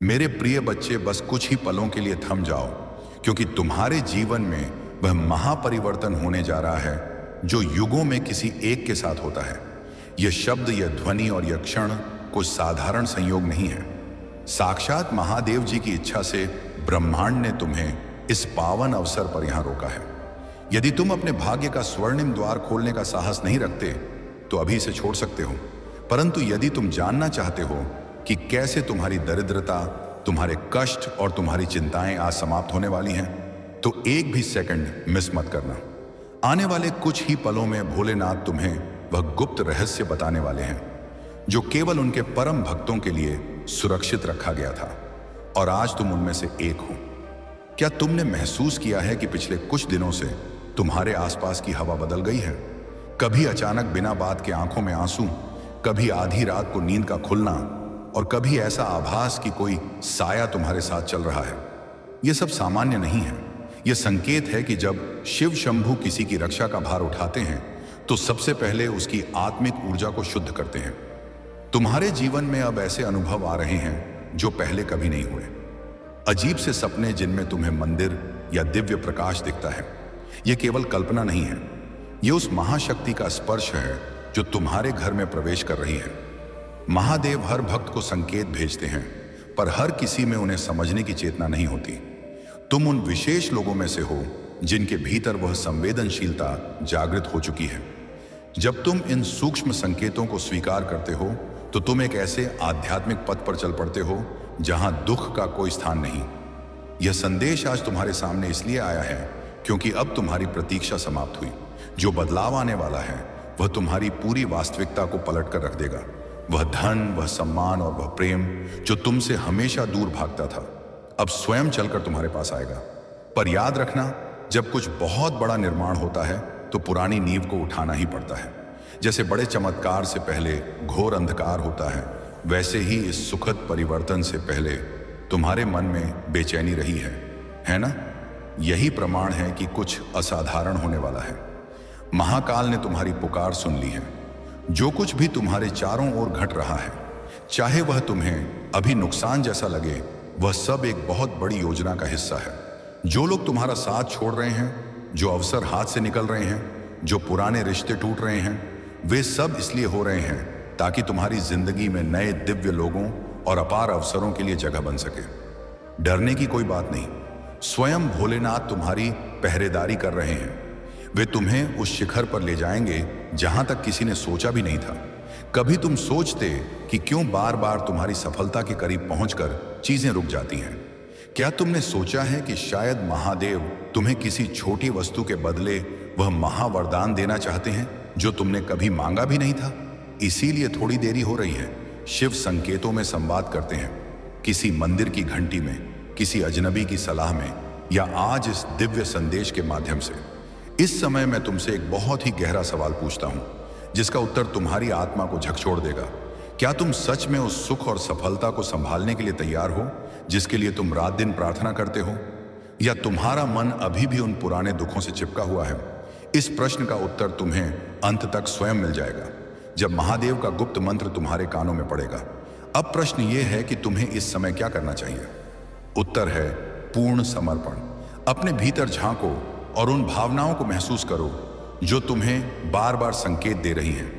मेरे प्रिय बच्चे, बस कुछ ही पलों के लिए थम जाओ, क्योंकि तुम्हारे जीवन में वह महापरिवर्तन होने जा रहा है जो युगों में किसी एक के साथ होता है। यह शब्द, यह ध्वनि और यह क्षण कोई साधारण संयोग नहीं है। साक्षात महादेव जी की इच्छा से ब्रह्मांड ने तुम्हें इस पावन अवसर पर यहां रोका है। यदि तुम अपने भाग्य का स्वर्णिम द्वार खोलने का साहस नहीं रखते तो अभी इसे छोड़ सकते हो, परंतु यदि तुम जानना चाहते हो कि कैसे तुम्हारी दरिद्रता, तुम्हारे कष्ट और तुम्हारी चिंताएं आज समाप्त होने वाली हैं, तो एक भी सेकंड मिस मत करना। आने वाले कुछ ही पलों में भोलेनाथ तुम्हें वह गुप्त रहस्य बताने वाले हैं जो केवल उनके परम भक्तों के लिए सुरक्षित रखा गया था, और आज तुम उनमें से एक हो। क्या तुमने महसूस किया है कि पिछले कुछ दिनों से तुम्हारे आसपास की हवा बदल गई है? कभी अचानक बिना बात के आंखों में आंसू, कभी आधी रात को नींद का खुलना, और कभी ऐसा आभास कि कोई साया तुम्हारे साथ चल रहा है। यह सब सामान्य नहीं है। यह संकेत है कि जब शिव शंभू किसी की रक्षा का भार उठाते हैं तो सबसे पहले उसकी आत्मिक ऊर्जा को शुद्ध करते हैं। तुम्हारे जीवन में अब ऐसे अनुभव आ रहे हैं जो पहले कभी नहीं हुए। अजीब से सपने जिनमें तुम्हें मंदिर या दिव्य प्रकाश दिखता है। यह केवल कल्पना नहीं है, यह उस महाशक्ति का स्पर्श है जो तुम्हारे घर में प्रवेश कर रही है। महादेव हर भक्त को संकेत भेजते हैं, पर हर किसी में उन्हें समझने की चेतना नहीं होती। तुम उन विशेष लोगों में से हो जिनके भीतर वह संवेदनशीलता जागृत हो चुकी है। जब तुम इन सूक्ष्म संकेतों को स्वीकार करते हो तो तुम एक ऐसे आध्यात्मिक पथ पर चल पड़ते हो जहां दुख का कोई स्थान नहीं। यह संदेश आज तुम्हारे सामने इसलिए आया है क्योंकि अब तुम्हारी प्रतीक्षा समाप्त हुई। जो बदलाव आने वाला है वह तुम्हारी पूरी वास्तविकता को पलट कर रख देगा। वह धन, वह सम्मान और वह प्रेम जो तुमसे हमेशा दूर भागता था, अब स्वयं चलकर तुम्हारे पास आएगा। पर याद रखना, जब कुछ बहुत बड़ा निर्माण होता है तो पुरानी नींव को उठाना ही पड़ता है। जैसे बड़े चमत्कार से पहले घोर अंधकार होता है, वैसे ही इस सुखद परिवर्तन से पहले तुम्हारे मन में बेचैनी रही है ना? यही प्रमाण है कि कुछ असाधारण होने वाला है। महाकाल ने तुम्हारी पुकार सुन ली है। जो कुछ भी तुम्हारे चारों ओर घट रहा है, चाहे वह तुम्हें अभी नुकसान जैसा लगे, वह सब एक बहुत बड़ी योजना का हिस्सा है। जो लोग तुम्हारा साथ छोड़ रहे हैं, जो अवसर हाथ से निकल रहे हैं, जो पुराने रिश्ते टूट रहे हैं, वे सब इसलिए हो रहे हैं ताकि तुम्हारी जिंदगी में नए दिव्य लोगों और अपार अवसरों के लिए जगह बन सके। डरने की कोई बात नहीं। स्वयं भोलेनाथ तुम्हारी पहरेदारी कर रहे हैं। वे तुम्हें उस शिखर पर ले जाएंगे जहां तक किसी ने सोचा भी नहीं था। कभी तुम सोचते कि क्यों बार बार तुम्हारी सफलता के करीब पहुंचकर चीजें रुक जाती हैं? क्या तुमने सोचा है कि शायद महादेव तुम्हें किसी छोटी वस्तु के बदले वह महावरदान देना चाहते हैं जो तुमने कभी मांगा भी नहीं था? इसीलिए थोड़ी देरी हो रही है। शिव संकेतों में संवाद करते हैं, किसी मंदिर की घंटी में, किसी अजनबी की सलाह में, या आज इस दिव्य संदेश के माध्यम से। इस समय मैं तुमसे एक बहुत ही गहरा सवाल पूछता हूं जिसका उत्तर तुम्हारी आत्मा को झकझोर देगा। क्या तुम सच में उस सुख और सफलता को संभालने के लिए तैयार हो जिसके लिए तुम रात दिन प्रार्थना करते हो, या तुम्हारा मन अभी भी उन पुराने दुखों से चिपका हुआ है? इस प्रश्न का उत्तर तुम्हें अंत तक स्वयं मिल जाएगा जब महादेव का गुप्त मंत्र तुम्हारे कानों में पड़ेगा। अब प्रश्न यह है कि तुम्हें इस समय क्या करना चाहिए। उत्तर है पूर्ण समर्पण। अपने भीतर झांको और उन भावनाओं को महसूस करो जो तुम्हें बार बार संकेत दे रही हैं।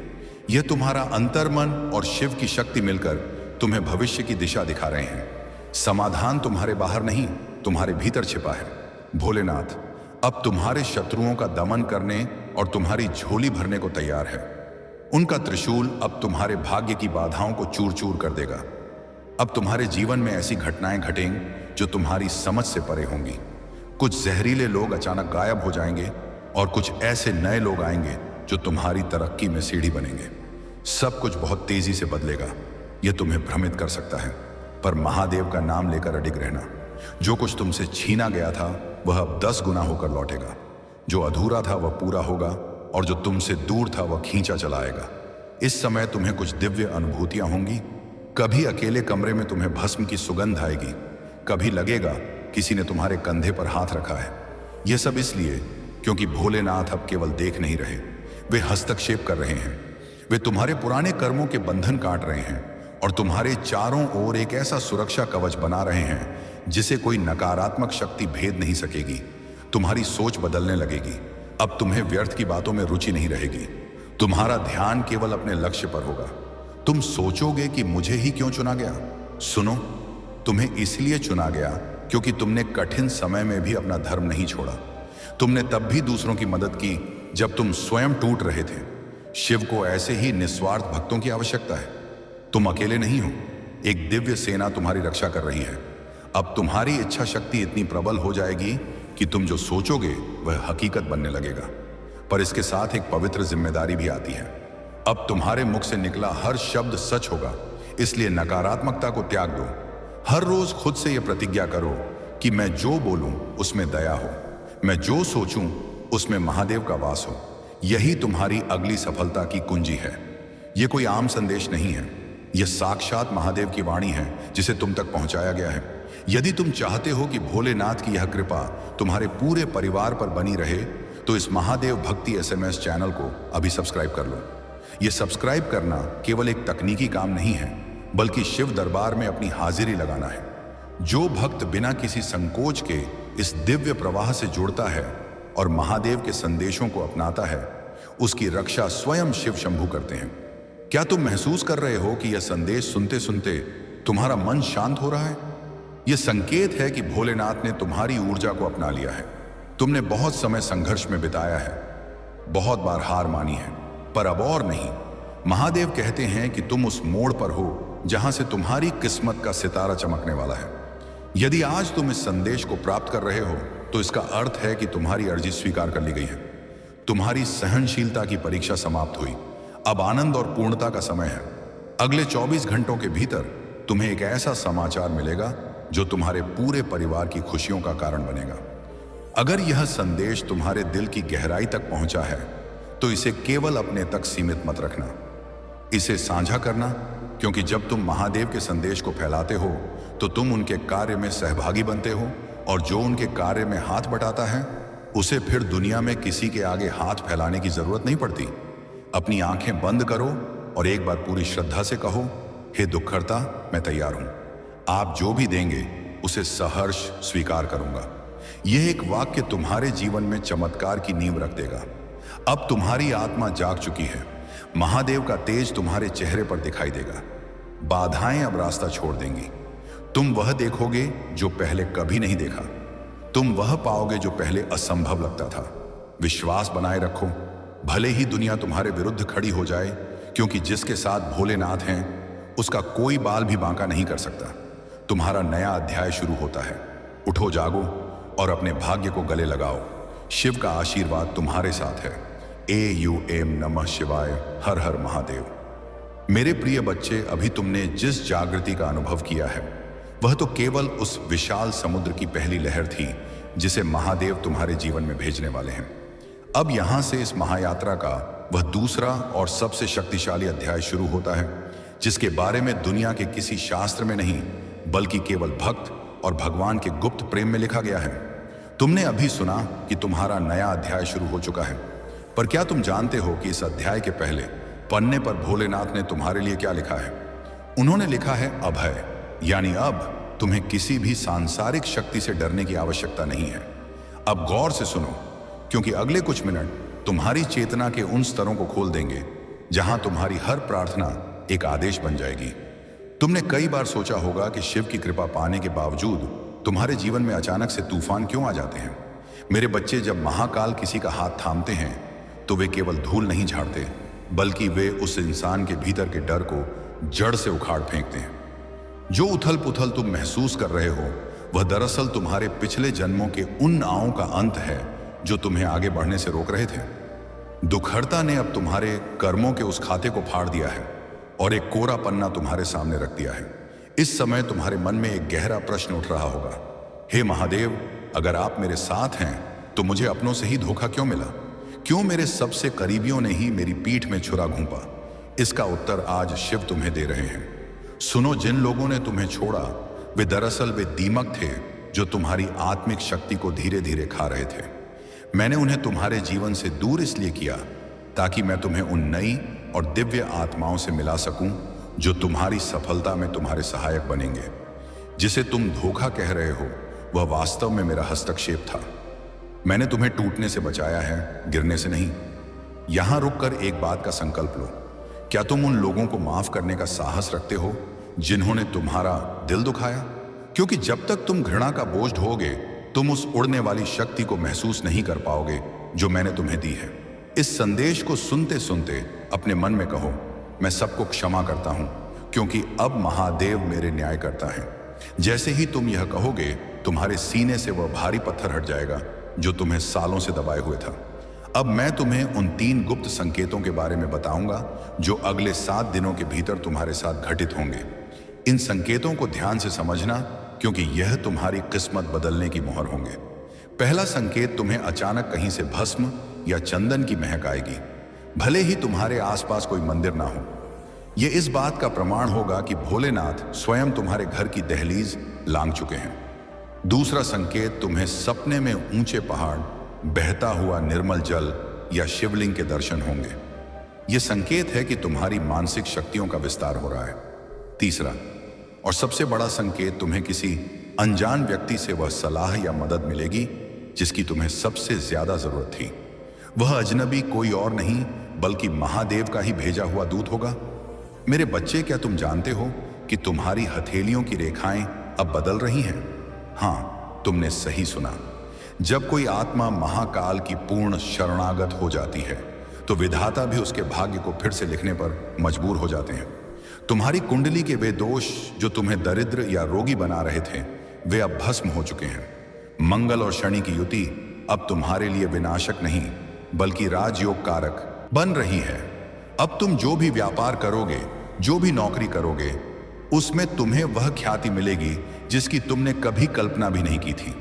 यह तुम्हारा अंतर्मन और शिव की शक्ति मिलकर तुम्हें भविष्य की दिशा दिखा रहे हैं। समाधान तुम्हारे बाहर नहीं, तुम्हारे भीतर छिपा है। भोलेनाथ अब तुम्हारे शत्रुओं का दमन करने और तुम्हारी झोली भरने को तैयार है। उनका त्रिशूल अब तुम्हारे भाग्य की बाधाओं को चूर चूर कर देगा। अब तुम्हारे जीवन में ऐसी घटनाएं घटेंगी जो तुम्हारी समझ से परे होंगी। कुछ जहरीले लोग अचानक गायब हो जाएंगे और कुछ ऐसे नए लोग आएंगे जो तुम्हारी तरक्की में सीढ़ी बनेंगे। सब कुछ बहुत तेजी से बदलेगा। यह तुम्हें भ्रमित कर सकता है, पर महादेव का नाम लेकर अडिग रहना। जो कुछ तुमसे छीना गया था वह अब 10 गुना होकर लौटेगा। जो अधूरा था वह पूरा होगा, और जो तुमसे दूर था वह खींचा चला आएगा। इस समय तुम्हें कुछ दिव्य अनुभूतियां होंगी। कभी अकेले कमरे में तुम्हें भस्म की सुगंध आएगी, कभी लगेगा किसी ने तुम्हारे कंधे पर हाथ रखा है। यह सब इसलिए क्योंकि भोलेनाथ अब केवल देख नहीं रहे, वे हस्तक्षेप कर रहे हैं। वे तुम्हारे पुराने कर्मों के बंधन काट रहे हैं और तुम्हारे चारों ओर एक ऐसा सुरक्षा कवच बना रहे हैं जिसे कोई नकारात्मक शक्ति भेद नहीं सकेगी। तुम्हारी सोच बदलने लगेगी। अब तुम्हें व्यर्थ की बातों में रुचि नहीं रहेगी। तुम्हारा ध्यान केवल अपने लक्ष्य पर होगा। तुम सोचोगे कि मुझे ही क्यों चुना गया। सुनो, तुम्हें इसलिए चुना गया क्योंकि तुमने कठिन समय में भी अपना धर्म नहीं छोड़ा। तुमने तब भी दूसरों की मदद की जब तुम स्वयं टूट रहे थे। शिव को ऐसे ही निस्वार्थ भक्तों की आवश्यकता है। तुम अकेले नहीं हो, एक दिव्य सेना तुम्हारी रक्षा कर रही है। अब तुम्हारी इच्छा शक्ति इतनी प्रबल हो जाएगी कि तुम जो सोचोगे वह हकीकत बनने लगेगा। पर इसके साथ एक पवित्र जिम्मेदारी भी आती है। अब तुम्हारे मुख से निकला हर शब्द सच होगा, इसलिए नकारात्मकता को त्याग दो। हर रोज खुद से यह प्रतिज्ञा करो कि मैं जो बोलूं उसमें दया हो, मैं जो सोचूं उसमें महादेव का वास हो। यही तुम्हारी अगली सफलता की कुंजी है। यह कोई आम संदेश नहीं है, यह साक्षात महादेव की वाणी है जिसे तुम तक पहुंचाया गया है। यदि तुम चाहते हो कि भोलेनाथ की यह कृपा तुम्हारे पूरे परिवार पर बनी रहे तो इस महादेव भक्ति SMS चैनल को अभी सब्सक्राइब कर लो। यह सब्सक्राइब करना केवल एक तकनीकी काम नहीं है, बल्कि शिव दरबार में अपनी हाजिरी लगाना है। जो भक्त बिना किसी संकोच के इस दिव्य प्रवाह से जुड़ता है और महादेव के संदेशों को अपनाता है, उसकी रक्षा स्वयं शिव शंभू करते हैं। क्या तुम महसूस कर रहे हो कि यह संदेश सुनते सुनते तुम्हारा मन शांत हो रहा है? यह संकेत है कि भोलेनाथ ने तुम्हारी ऊर्जा को अपना लिया है। तुमने बहुत समय संघर्ष में बिताया है, बहुत बार हार मानी है, पर अब और नहीं। महादेव कहते हैं कि तुम उस मोड़ पर हो जहां से तुम्हारी किस्मत का सितारा चमकने वाला है। यदि आज तुम इस संदेश को प्राप्त कर रहे हो तो इसका अर्थ है कि तुम्हारी अर्जी स्वीकार कर ली गई है। तुम्हारी सहनशीलता की परीक्षा समाप्त हुई। अब आनंद और पूर्णता का समय है। अगले 24 घंटों के भीतर तुम्हें एक ऐसा समाचार मिलेगा जो तुम्हारे पूरे परिवार की खुशियों का कारण बनेगा। अगर यह संदेश तुम्हारे दिल की गहराई तक पहुंचा है तो इसे केवल अपने तक सीमित मत रखना, इसे साझा करना, क्योंकि जब तुम महादेव के संदेश को फैलाते हो तो तुम उनके कार्य में सहभागी बनते हो, और जो उनके कार्य में हाथ बटाता है उसे फिर दुनिया में किसी के आगे हाथ फैलाने की जरूरत नहीं पड़ती। अपनी आंखें बंद करो और एक बार पूरी श्रद्धा से कहो, हे दुखहर्ता, मैं तैयार हूं। आप जो भी देंगे उसे सहर्ष स्वीकार करूंगा। यह एक वाक्य तुम्हारे जीवन में चमत्कार की नींव रख देगा। अब तुम्हारी आत्मा जाग चुकी है। महादेव का तेज तुम्हारे चेहरे पर दिखाई देगा। बाधाएं अब रास्ता छोड़ देंगी। तुम वह देखोगे जो पहले कभी नहीं देखा। तुम वह पाओगे जो पहले असंभव लगता था। विश्वास बनाए रखो, भले ही दुनिया तुम्हारे विरुद्ध खड़ी हो जाए, क्योंकि जिसके साथ भोलेनाथ हैं उसका कोई बाल भी बांका नहीं कर सकता। तुम्हारा नया अध्याय शुरू होता है। उठो, जागो और अपने भाग्य को गले लगाओ। शिव का आशीर्वाद तुम्हारे साथ है। AUM नमः शिवाय, हर हर महादेव। मेरे प्रिय बच्चे, अभी तुमने जिस जागृति का अनुभव किया है वह तो केवल उस विशाल समुद्र की पहली लहर थी जिसे महादेव तुम्हारे जीवन में भेजने वाले हैं। अब यहां से इस महायात्रा का वह दूसरा और सबसे शक्तिशाली अध्याय शुरू होता है, जिसके बारे में दुनिया के किसी शास्त्र में नहीं बल्कि केवल भक्त और भगवान के गुप्त प्रेम में लिखा गया है। तुमने अभी सुना कि तुम्हारा नया अध्याय शुरू हो चुका है, पर क्या तुम जानते हो कि इस अध्याय के पहले पन्ने पर भोलेनाथ ने तुम्हारे लिए क्या लिखा है? उन्होंने लिखा है अभय, यानी अब तुम्हें किसी भी सांसारिक शक्ति से डरने की आवश्यकता नहीं है। अब गौर से सुनो, क्योंकि अगले कुछ मिनट तुम्हारी चेतना के उन स्तरों को खोल देंगे जहां तुम्हारी हर प्रार्थना एक आदेश बन जाएगी। तुमने कई बार सोचा होगा कि शिव की कृपा पाने के बावजूद तुम्हारे जीवन में अचानक से तूफान क्यों आ जाते हैं। मेरे बच्चे, जब महाकाल किसी का हाथ थामते हैं तो वे केवल धूल नहीं झाड़ते, बल्कि वे उस इंसान के भीतर के डर को जड़ से उखाड़ फेंकते हैं। जो उथल पुथल तुम महसूस कर रहे हो वह दरअसल तुम्हारे पिछले जन्मों के उन नावों का अंत है जो तुम्हें आगे बढ़ने से रोक रहे थे। दुखहर्ता ने अब तुम्हारे कर्मों के उस खाते को फाड़ दिया है और एक कोरा पन्ना तुम्हारे सामने रख दिया है। इस समय तुम्हारे मन में एक गहरा प्रश्न उठ रहा होगा, हे महादेव, अगर आप मेरे साथ हैं तो मुझे अपनों से ही धोखा क्यों मिला? क्यों मेरे सबसे करीबियों ने ही मेरी पीठ में छुरा घोंपा? इसका उत्तर आज शिव तुम्हें दे रहे हैं। सुनो, जिन लोगों ने तुम्हें छोड़ा वे दरअसल वे दीमक थे जो तुम्हारी आत्मिक शक्ति को धीरे धीरे खा रहे थे। मैंने उन्हें तुम्हारे जीवन से दूर इसलिए किया ताकि मैं तुम्हें उन नई और दिव्य आत्माओं से मिला सकूं जो तुम्हारी सफलता में तुम्हारे सहायक बनेंगे। जिसे तुम धोखा कह रहे हो वह वास्तव में मेरा हस्तक्षेप था। मैंने तुम्हें टूटने से बचाया है, गिरने से नहीं। यहां रुककर एक बात का संकल्प लो। क्या तुम उन लोगों को माफ करने का साहस रखते हो जिन्होंने तुम्हारा दिल दुखाया? क्योंकि जब तक तुम घृणा का बोझ ढोगे तुम उस उड़ने वाली शक्ति को महसूस नहीं कर पाओगे जो मैंने तुम्हें दी है। इस संदेश को सुनते सुनते अपने मन में कहो, मैं सबको क्षमा करता हूं क्योंकि अब महादेव मेरे न्याय करता है। जैसे ही तुम यह कहोगे तुम्हारे सीने से वह भारी पत्थर हट जाएगा जो तुम्हें सालों से दबाए हुए था। अब मैं तुम्हें उन 3 गुप्त संकेतों के बारे में बताऊंगा जो अगले 7 दिनों के भीतर तुम्हारे साथ घटित होंगे। इन संकेतों को ध्यान से समझना क्योंकि यह तुम्हारी किस्मत बदलने की मोहर होंगे। पहला संकेत, तुम्हें अचानक कहीं से भस्म या चंदन की महक आएगी, भले ही तुम्हारे आसपास कोई मंदिर ना हो। यह इस बात का प्रमाण होगा कि भोलेनाथ स्वयं तुम्हारे घर की दहलीज लांघ चुके हैं। दूसरा संकेत, तुम्हें सपने में ऊंचे पहाड़, बहता हुआ निर्मल जल या शिवलिंग के दर्शन होंगे। यह संकेत है कि तुम्हारी मानसिक शक्तियों का विस्तार हो रहा है। तीसरा और सबसे बड़ा संकेत, तुम्हें किसी अनजान व्यक्ति से वह सलाह या मदद मिलेगी जिसकी तुम्हें सबसे ज्यादा जरूरत थी। वह अजनबी कोई और नहीं बल्कि महादेव का ही भेजा हुआ दूत होगा। मेरे बच्चे, क्या तुम जानते हो कि तुम्हारी हथेलियों की रेखाएं अब बदल रही हैं? हाँ, तुमने सही सुना। जब कोई आत्मा महाकाल की पूर्ण शरणागत हो जाती है तो विधाता भी उसके भाग्य को फिर से लिखने पर मजबूर हो जाते हैं। तुम्हारी कुंडली के वे दोष जो तुम्हें दरिद्र या रोगी बना रहे थे वे अब भस्म हो चुके हैं। मंगल और शनि की युति अब तुम्हारे लिए विनाशक नहीं बल्कि राजयोग कारक बन रही है। अब तुम जो भी व्यापार करोगे, जो भी नौकरी करोगे, उसमें तुम्हें वह ख्याति मिलेगी जिसकी तुमने कभी कल्पना भी नहीं की थी।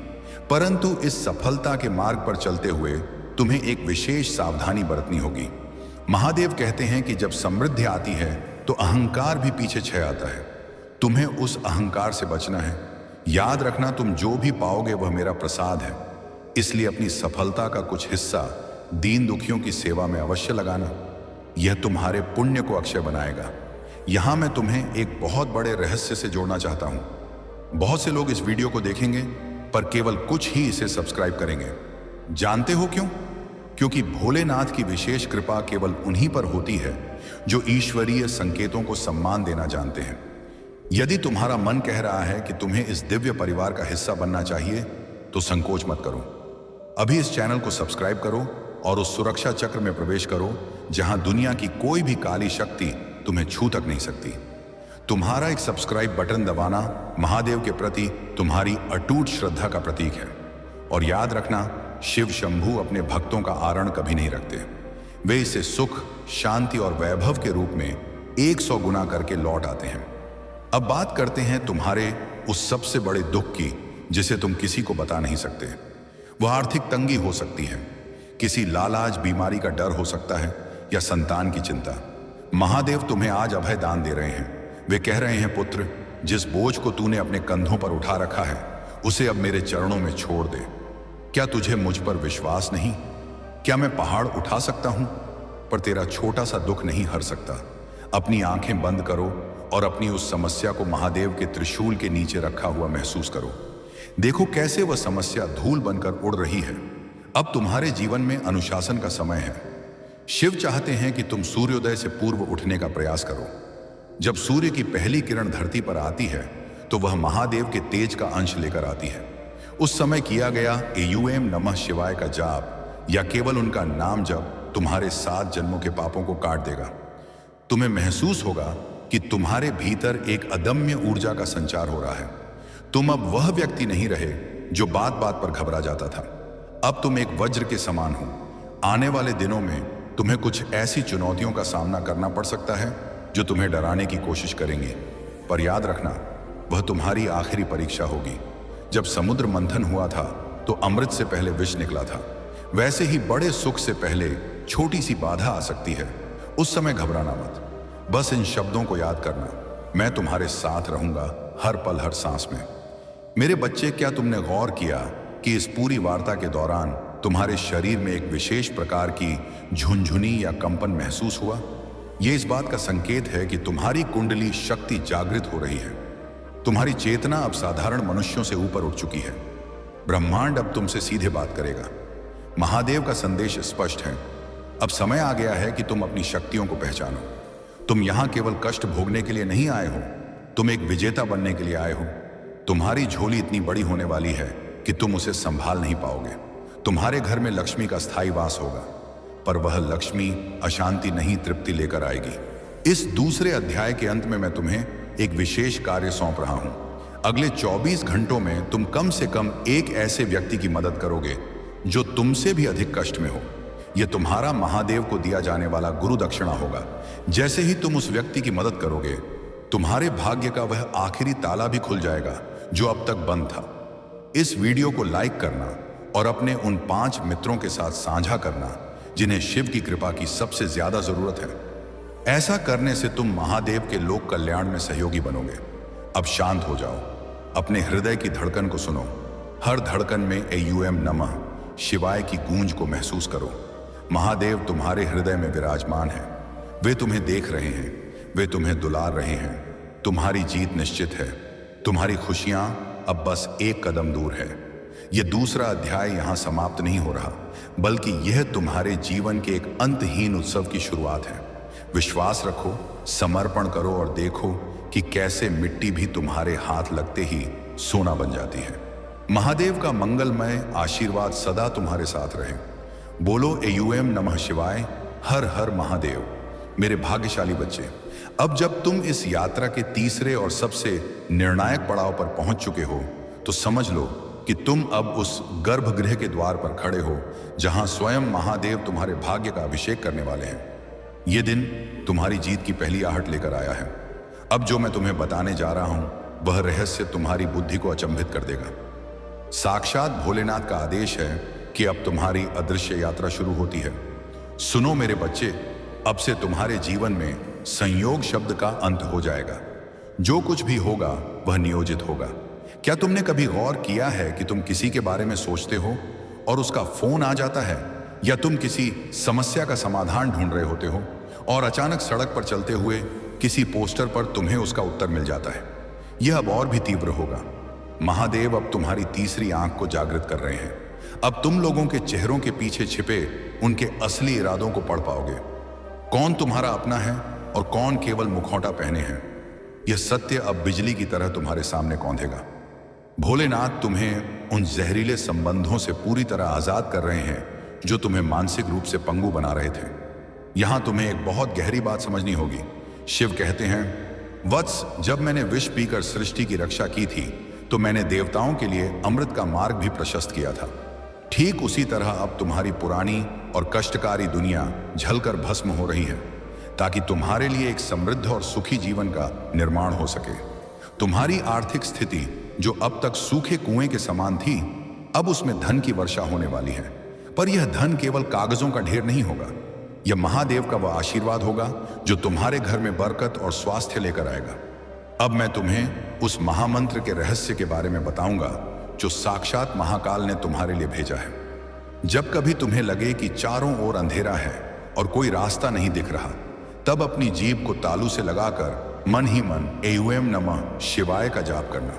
परंतु इस सफलता के मार्ग पर चलते हुए तुम्हें एक विशेष सावधानी बरतनी होगी। महादेव कहते हैं कि जब समृद्धि आती है तो अहंकार भी पीछे छह आता है। तुम्हें उस अहंकार से बचना है। याद रखना, तुम जो भी पाओगे वह मेरा प्रसाद है, इसलिए अपनी सफलता का कुछ हिस्सा दीन दुखियों की सेवा में अवश्य लगाना। यह तुम्हारे पुण्य को अक्षय बनाएगा। यहां मैं तुम्हें एक बहुत बड़े रहस्य से जोड़ना चाहता हूं। बहुत से लोग इस वीडियो को देखेंगे पर केवल कुछ ही इसे सब्सक्राइब करेंगे। जानते हो क्यों? क्योंकि भोलेनाथ की विशेष कृपा केवल उन्हीं पर होती है जो ईश्वरीय संकेतों को सम्मान देना जानते हैं। यदि तुम्हारा मन कह रहा है कि तुम्हें इस दिव्य परिवार का हिस्सा बनना चाहिए तो संकोच मत करो। अभी इस चैनल को सब्सक्राइब करो और उस सुरक्षा चक्र में प्रवेश करो जहां दुनिया की कोई भी काली शक्ति तुम्हें छू तक नहीं सकती। तुम्हारा एक सब्सक्राइब बटन दबाना महादेव के प्रति तुम्हारी अटूट श्रद्धा का प्रतीक है। और याद रखना, शिव शंभू अपने भक्तों का आरण कभी नहीं रखते। वे इसे सुख, शांति और वैभव के रूप में 100 गुना करके लौट आते हैं। अब बात करते हैं तुम्हारे उस सबसे बड़े दुख की जिसे तुम किसी को बता नहीं सकते। वह आर्थिक तंगी हो सकती है, किसी लालाज बीमारी का डर हो सकता है या संतान की चिंता। महादेव तुम्हें आज अभय दान दे रहे हैं। वे कह रहे हैं, पुत्र, जिस बोझ को तूने अपने कंधों पर उठा रखा है उसे अब मेरे चरणों में छोड़ दे। क्या तुझे मुझ पर विश्वास नहीं? क्या मैं पहाड़ उठा सकता हूं पर तेरा छोटा सा दुख नहीं हर सकता? अपनी आंखें बंद करो और अपनी उस समस्या को महादेव के त्रिशूल के नीचे रखा हुआ महसूस करो। देखो कैसे वह समस्या धूल बनकर उड़ रही है। अब तुम्हारे जीवन में अनुशासन का समय है। शिव चाहते हैं कि तुम सूर्योदय से पूर्व उठने का प्रयास करो। जब सूर्य की पहली किरण धरती पर आती है तो वह महादेव के तेज का अंश लेकर आती है। उस समय किया गया एयूएम नमः शिवाय का जाप या केवल उनका नाम जप तुम्हारे 7 जन्मों के पापों को काट देगा। तुम्हें महसूस होगा कि तुम्हारे भीतर एक अदम्य ऊर्जा का संचार हो रहा है। तुम अब वह व्यक्ति नहीं रहे जो बात बात पर घबरा जाता था। अब तुम एक वज्र के समान हो। आने वाले दिनों में तुम्हें कुछ ऐसी चुनौतियों का सामना करना पड़ सकता है जो तुम्हें डराने की कोशिश करेंगे, पर याद रखना, वह तुम्हारी आखिरी परीक्षा होगी। जब समुद्र मंथन हुआ था तो अमृत से पहले विष निकला था। वैसे ही बड़े सुख से पहले छोटी सी बाधा आ सकती है। उस समय घबराना मत। बस इन शब्दों को याद करना, मैं तुम्हारे साथ रहूंगा हर पल हर सांस में। मेरे बच्चे, क्या तुमने गौर किया कि इस पूरी वार्ता के दौरान तुम्हारे शरीर में एक विशेष प्रकार की झुनझुनी या कंपन महसूस हुआ? यह इस बात का संकेत है कि तुम्हारी कुंडली शक्ति जागृत हो रही है। तुम्हारी चेतना अब साधारण मनुष्यों से ऊपर उठ चुकी है। ब्रह्मांड अब तुमसे सीधे बात करेगा। महादेव का संदेश स्पष्ट है। अब समय आ गया है कि तुम अपनी शक्तियों को पहचानो। तुम यहां केवल कष्ट भोगने के लिए नहीं आए हो, तुम एक विजेता बनने के लिए आए हो। तुम्हारी झोली इतनी बड़ी होने वाली है कि तुम उसे संभाल नहीं पाओगे। तुम्हारे घर में लक्ष्मी का स्थायी वास होगा, पर वह लक्ष्मी अशांति नहीं, तृप्ति लेकर आएगी। इस दूसरे अध्याय के अंत में मैं तुम्हें एक विशेष कार्य सौंप रहा हूं। अगले 24 घंटों में तुम कम से कम एक ऐसे व्यक्ति की मदद करोगे जो तुमसे भी अधिक कष्ट में हो। यह तुम्हारा महादेव को दिया जाने वाला गुरु दक्षिणा होगा। जैसे ही तुम उस व्यक्ति की मदद करोगे, तुम्हारे भाग्य का वह आखिरी ताला भी खुल जाएगा जो अब तक बंद था। इस वीडियो को लाइक करना और अपने उन 5 मित्रों के साथ साझा करना जिन्हें शिव की कृपा की सबसे ज्यादा जरूरत है। ऐसा करने से तुम महादेव के लोक कल्याण में सहयोगी बनोगे। अब शांत हो जाओ, अपने हृदय की धड़कन को सुनो। हर धड़कन में एयूएम नमः शिवाय की गूंज को महसूस करो। महादेव तुम्हारे हृदय में विराजमान है। वे तुम्हें देख रहे हैं, वे तुम्हें दुलार रहे हैं। तुम्हारी जीत निश्चित है। तुम्हारी खुशियां अब बस एक कदम दूर है। यह दूसरा अध्याय यहां समाप्त नहीं हो रहा, बल्कि यह तुम्हारे जीवन के एक अंतहीन उत्सव की शुरुआत है। विश्वास रखो, समर्पण करो और देखो कि कैसे मिट्टी भी तुम्हारे हाथ लगते ही सोना बन जाती है। महादेव का मंगलमय आशीर्वाद सदा तुम्हारे साथ रहे। बोलो एयूएम नमः शिवाय, हर हर महादेव। मेरे भाग्यशाली बच्चे, अब जब तुम इस यात्रा के तीसरे और सबसे निर्णायक पड़ाव पर पहुंच चुके हो, तो समझ लो कि तुम अब उस गर्भगृह के द्वार पर खड़े हो जहां स्वयं महादेव तुम्हारे भाग्य का अभिषेक करने वाले हैं। यह दिन तुम्हारी जीत की पहली आहट लेकर आया है। अब जो मैं तुम्हें बताने जा रहा हूं, वह रहस्य तुम्हारी बुद्धि को अचंभित कर देगा। साक्षात भोलेनाथ का आदेश है कि अब तुम्हारी अदृश्य यात्रा शुरू होती है। सुनो मेरे बच्चे, अब से तुम्हारे जीवन में संयोग शब्द का अंत हो जाएगा। जो कुछ भी होगा वह नियोजित होगा। क्या तुमने कभी गौर किया है कि तुम किसी के बारे में सोचते हो और उसका फोन आ जाता है, या तुम किसी समस्या का समाधान ढूंढ रहे होते हो और अचानक सड़क पर चलते हुए किसी पोस्टर पर तुम्हें उसका उत्तर मिल जाता है। यह अब और भी तीव्र होगा। महादेव अब तुम्हारी तीसरी आंख को जागृत कर रहे हैं। अब तुम लोगों के चेहरों के पीछे छिपे उनके असली इरादों को पढ़ पाओगे। कौन तुम्हारा अपना है और कौन केवल मुखौटा पहने हैं, यह सत्य अब बिजली की तरह तुम्हारे सामने कौंधेगा। भोलेनाथ तुम्हें उन जहरीले संबंधों से पूरी तरह आजाद कर रहे हैं जो तुम्हें मानसिक रूप से पंगु बना रहे थे। यहां तुम्हें एक बहुत गहरी बात समझनी होगी। शिव कहते हैं, वत्स, जब मैंने विष पीकर सृष्टि की रक्षा की थी तो मैंने देवताओं के लिए अमृत का मार्ग भी प्रशस्त किया था। ठीक उसी तरह अब तुम्हारी पुरानी और कष्टकारी दुनिया झलकर भस्म हो रही है, ताकि तुम्हारे लिए एक समृद्ध और सुखी जीवन का निर्माण हो सके। तुम्हारी आर्थिक स्थिति जो अब तक सूखे कुएं के समान थी, अब उसमें धन की वर्षा होने वाली है। पर यह धन केवल कागजों का ढेर नहीं होगा। यह महादेव का वह आशीर्वाद होगा जो तुम्हारे घर में बरकत और स्वास्थ्य लेकर आएगा। अब मैं तुम्हें उस महामंत्र के रहस्य के बारे में बताऊंगा जो साक्षात महाकाल ने तुम्हारे लिए भेजा है। जब कभी तुम्हें लगे कि चारों ओर अंधेरा है और कोई रास्ता नहीं दिख रहा, तब अपनी जीभ को तालू से लगाकर मन ही मन एयूएम नमः शिवाय का जाप करना।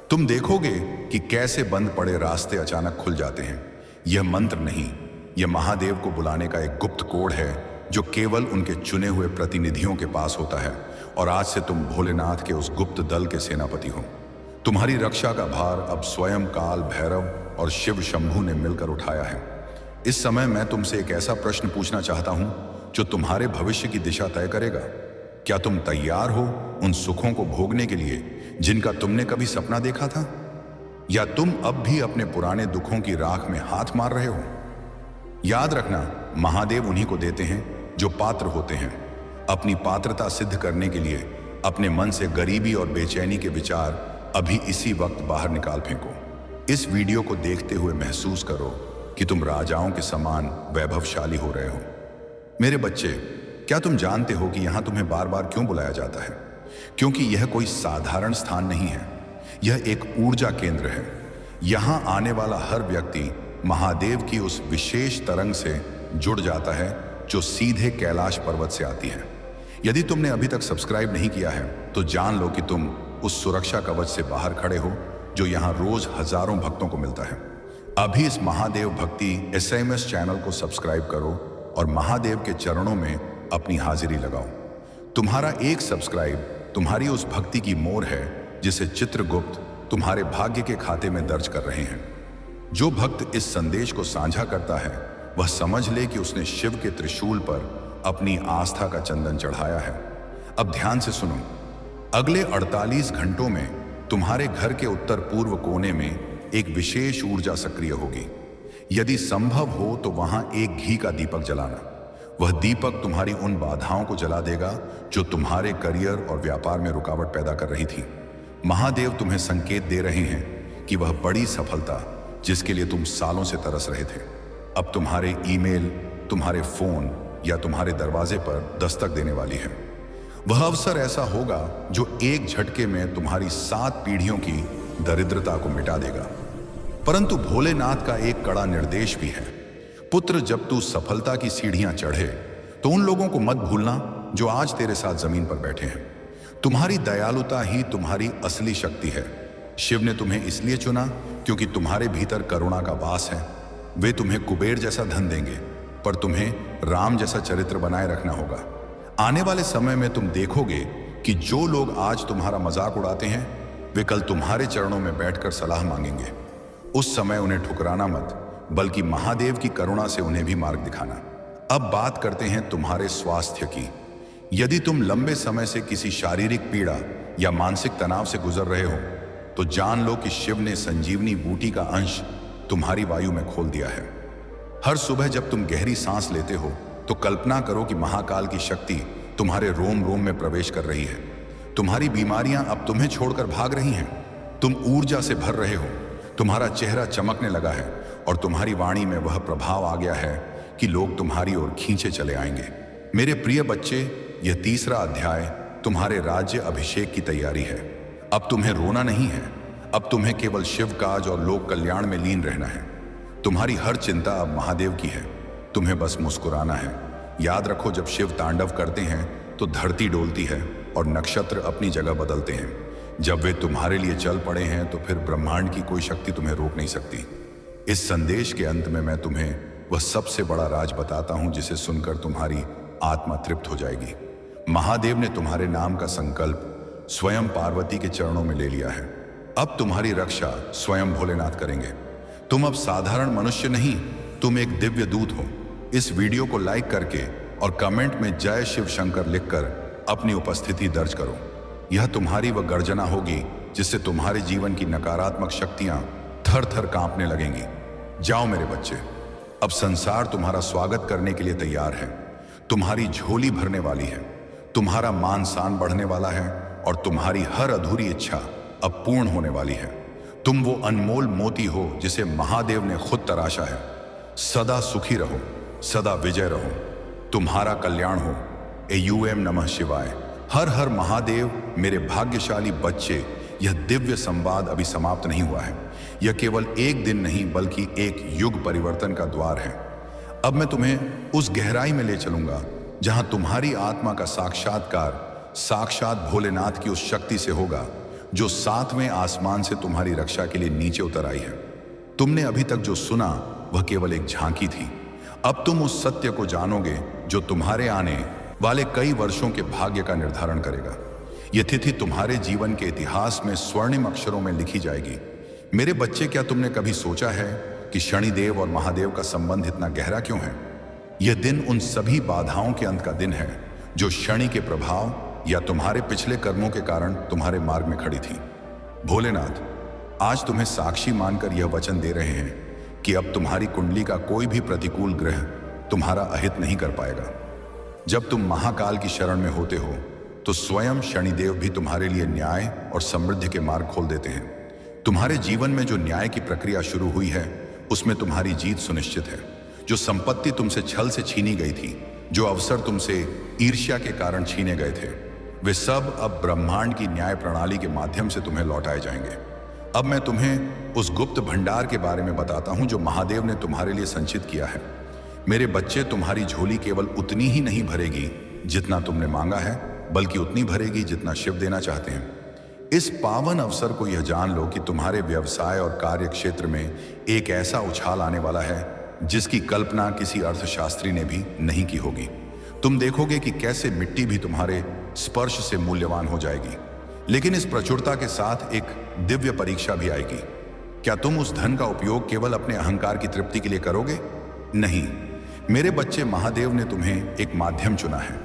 तुम देखोगे कि कैसे बंद पड़े रास्ते अचानक खुल जाते हैं। यह मंत्र नहीं, यह महादेव को बुलाने का एक गुप्त कोड है जो केवल उनके चुने हुए प्रतिनिधियों के पास होता है। और आज से तुम भोलेनाथ के उस गुप्त दल के सेनापति हो। तुम्हारी रक्षा का भार अब स्वयं काल भैरव और शिव शंभू ने मिलकर उठाया है। इस समय मैं तुमसे एक ऐसा प्रश्न पूछना चाहता हूं जो तुम्हारे भविष्य की दिशा तय करेगा। क्या तुम तैयार हो उन सुखों को भोगने के लिए जिनका तुमने कभी सपना देखा था, या तुम अब भी अपने पुराने दुखों की राख में हाथ मार रहे हो? याद रखना, महादेव उन्हीं को देते हैं जो पात्र होते हैं। अपनी पात्रता सिद्ध करने के लिए अपने मन से गरीबी और बेचैनी के विचार अभी इसी वक्त बाहर निकाल फेंको। इस वीडियो को देखते हुए महसूस करो कि तुम राजाओं के समान वैभवशाली हो रहे हो। मेरे बच्चे, क्या तुम जानते हो कि यहां तुम्हें बार बार क्यों बुलाया जाता है? क्योंकि यह कोई साधारण स्थान नहीं है, यह एक ऊर्जा केंद्र है। यहां आने वाला हर व्यक्ति महादेव की उस विशेष तरंग से जुड़ जाता है जो सीधे कैलाश पर्वत से आती है। यदि तुमने अभी तक सब्सक्राइब नहीं किया है तो जान लो कि तुम उस सुरक्षा कवच से बाहर खड़े हो जो यहाँ रोज हजारों भक्तों को मिलता है। अभी इस महादेव भक्ति SMS चैनल को सब्सक्राइब करो और महादेव के चरणों में अपनी हाजिरी लगाओ। तुम्हारा एक सब्सक्राइब तुम्हारी उस भक्ति की मोहर है जिसे चित्रगुप्त तुम्हारे भाग्य के खाते में दर्ज कर रहे हैं। जो भक्त इस संदेश को साझा करता है वह समझ ले कि उसने शिव के त्रिशूल पर अपनी आस्था का चंदन चढ़ाया है। अब ध्यान से सुनो। अगले 48 घंटों में तुम्हारे घर के उत्तर पूर्व कोने में एक विशेष ऊर्जा सक्रिय होगी। यदि संभव हो तो वहां एक घी का दीपक जलाना। वह दीपक तुम्हारी उन बाधाओं को जला देगा जो तुम्हारे करियर और व्यापार में रुकावट पैदा कर रही थी। महादेव तुम्हें संकेत दे रहे हैं कि वह बड़ी सफलता जिसके लिए तुम सालों से तरस रहे थे अब तुम्हारे ईमेल, तुम्हारे फोन या तुम्हारे दरवाजे पर दस्तक देने वाली है। वह अवसर ऐसा होगा जो एक झटके में तुम्हारी 7 पीढ़ियों की दरिद्रता को मिटा देगा। परंतु भोलेनाथ का एक कड़ा निर्देश भी है। पुत्र, जब तू सफलता की सीढ़ियां चढ़े तो उन लोगों को मत भूलना जो आज तेरे साथ जमीन पर बैठे हैं। तुम्हारी दयालुता ही तुम्हारी असली शक्ति है। शिव ने तुम्हें इसलिए चुना क्योंकि तुम्हारे भीतर करुणा का वास है। वे तुम्हें कुबेर जैसा धन देंगे पर तुम्हें राम जैसा चरित्र बनाए रखना होगा। आने वाले समय में तुम देखोगे कि जो लोग आज तुम्हारा मजाक उड़ाते हैं वे कल तुम्हारे चरणों में बैठकर सलाह मांगेंगे। उस समय उन्हें ठुकराना मत, बल्कि महादेव की करुणा से उन्हें भी मार्ग दिखाना। अब बात करते हैं तुम्हारे स्वास्थ्य की। यदि तुम लंबे समय से किसी शारीरिक पीड़ा या मानसिक तनाव से गुजर रहे हो तो जान लो कि शिव ने संजीवनी बूटी का अंश तुम्हारी वायु में खोल दिया है। हर सुबह जब तुम गहरी सांस लेते हो तो कल्पना करो कि महाकाल की शक्ति तुम्हारे रोम रोम में प्रवेश कर रही है। तुम्हारी बीमारियां अब तुम्हें छोड़कर भाग रही हैं। तुम ऊर्जा से भर रहे हो, तुम्हारा चेहरा चमकने लगा है और तुम्हारी वाणी में वह प्रभाव आ गया है कि लोग तुम्हारी ओर खींचे चले आएंगे। मेरे प्रिय बच्चे, यह तीसरा अध्याय तुम्हारे राज्य अभिषेक की तैयारी है। अब तुम्हें रोना नहीं है, अब तुम्हें केवल शिव काज और लोक कल्याण में लीन रहना है। तुम्हारी हर चिंता अब महादेव की है, तुम्हें बस मुस्कुराना है। याद रखो, जब शिव तांडव करते हैं तो धरती डोलती है और नक्षत्र अपनी जगह बदलते हैं। जब वे तुम्हारे लिए चल पड़े हैं तो फिर ब्रह्मांड की कोई शक्ति तुम्हें रोक नहीं सकती। इस संदेश के अंत में मैं तुम्हें वह सबसे बड़ा राज बताता हूं जिसे सुनकर तुम्हारी आत्मा तृप्त हो जाएगी। महादेव ने तुम्हारे नाम का संकल्प स्वयं पार्वती के चरणों में ले लिया है। अब तुम्हारी रक्षा स्वयं भोलेनाथ करेंगे। तुम अब साधारण मनुष्य नहीं, तुम एक दिव्य दूत हो। इस वीडियो को लाइक करके और कमेंट में जय शिव शंकर लिखकर अपनी उपस्थिति दर्ज करो। यह तुम्हारी वह गर्जना होगी जिससे तुम्हारे जीवन की नकारात्मक शक्तियां थर थर कांपने लगेंगी। जाओ मेरे बच्चे, अब संसार तुम्हारा स्वागत करने के लिए तैयार है। तुम्हारी झोली भरने वाली है, तुम्हारा मान सान बढ़ने वाला है और तुम्हारी हर अधूरी इच्छा अब पूर्ण होने वाली है। तुम वो अनमोल मोती हो जिसे महादेव ने खुद तराशा है। सदा सुखी रहो, सदा विजय रहो, तुम्हारा कल्याण हो। AUM नमः शिवाय। हर हर महादेव। मेरे भाग्यशाली बच्चे, यह दिव्य संवाद अभी समाप्त नहीं हुआ है। यह केवल एक दिन नहीं बल्कि एक युग परिवर्तन का द्वार है। अब मैं तुम्हें उस गहराई में ले चलूंगा जहां तुम्हारी आत्मा का साक्षात्कार साक्षात भोलेनाथ की उस शक्ति से होगा जो 7वें आसमान से तुम्हारी रक्षा के लिए नीचे उतर आई है। तुमने अभी तक जो सुना वह केवल एक झांकी थी। अब तुम उस सत्य को जानोगे जो तुम्हारे आने वाले कई वर्षों के भाग्य का निर्धारण करेगा। यह तिथि तुम्हारे जीवन के इतिहास में स्वर्णिम अक्षरों में लिखी जाएगी। मेरे बच्चे, क्या तुमने कभी सोचा है कि शनिदेव और महादेव का संबंध इतना गहरा क्यों है? यह दिन उन सभी बाधाओं के अंत का दिन है जो शनि के प्रभाव या तुम्हारे पिछले कर्मों के कारण तुम्हारे मार्ग में खड़ी थी। भोलेनाथ आज तुम्हें साक्षी मानकर यह वचन दे रहे हैं कि अब तुम्हारी कुंडली का कोई भी प्रतिकूल ग्रह तुम्हारा अहित नहीं कर पाएगा। जब तुम महाकाल की शरण में होते हो तो स्वयं शनिदेव भी तुम्हारे लिए न्याय और समृद्धि के मार्ग खोल देते हैं। तुम्हारे जीवन में जो न्याय की प्रक्रिया शुरू हुई है उसमें तुम्हारी जीत सुनिश्चित है। जो संपत्ति तुमसे छल से छीनी गई थी, जो अवसर तुमसे ईर्ष्या के कारण छीने गए थे, वे सब अब ब्रह्मांड की न्याय प्रणाली के माध्यम से तुम्हें लौटाए जाएंगे। अब मैं तुम्हें उस गुप्त भंडार के बारे में बताता हूं जो महादेव ने तुम्हारे लिए संचित किया है। मेरे बच्चे, तुम्हारी झोली केवल उतनी ही नहीं भरेगी जितना तुमने मांगा है, बल्कि उतनी भरेगी जितना शिव देना चाहते हैं। इस पावन अवसर को यह जान लो कि तुम्हारे व्यवसाय और कार्य क्षेत्र में एक ऐसा उछाल आने वाला है जिसकी कल्पना किसी अर्थशास्त्री ने भी नहीं की होगी। तुम देखोगे कि कैसे मिट्टी भी तुम्हारे स्पर्श से मूल्यवान हो जाएगी। लेकिन इस प्रचुरता के साथ एक दिव्य परीक्षा भी आएगी। क्या तुम उस धन का उपयोग केवल अपने अहंकार की तृप्ति के लिए करोगे? नहीं मेरे बच्चे, महादेव ने तुम्हें एक माध्यम चुना है।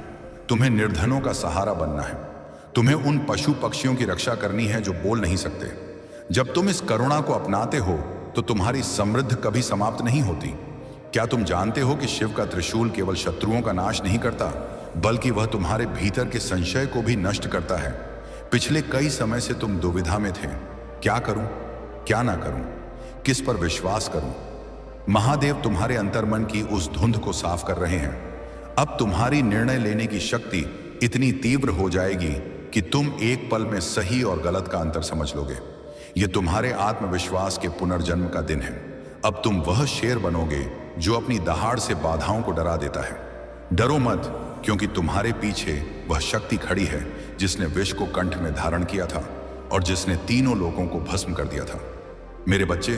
तुम्हें निर्धनों का सहारा बनना है। तुम्हें उन पशु पक्षियों की रक्षा करनी है जो बोल नहीं सकते। जब तुम इस करुणा को अपनाते हो तो तुम्हारी समृद्धि कभी समाप्त नहीं होती। क्या तुम जानते हो कि शिव का त्रिशूल केवल शत्रुओं का नाश नहीं करता, बल्कि वह तुम्हारे भीतर के संशय को भी नष्ट करता है। पिछले कई समय से तुम दुविधा में थे, क्या करूं, क्या ना करूं, किस पर विश्वास करूं। महादेव तुम्हारे अंतर्मन की उस धुंध को साफ कर रहे हैं। अब तुम्हारी निर्णय लेने की शक्ति इतनी तीव्र हो जाएगी कि तुम एक पल में सही और गलत का अंतर समझ लोगे। यह तुम्हारे आत्मविश्वास के पुनर्जन्म का दिन है। अब तुम वह शेर बनोगे जो अपनी दहाड़ से बाधाओं को डरा देता है। डरो मत, क्योंकि तुम्हारे पीछे वह शक्ति खड़ी है जिसने विष को कंठ में धारण किया था और जिसने तीनों लोगों को भस्म कर दिया था। मेरे बच्चे,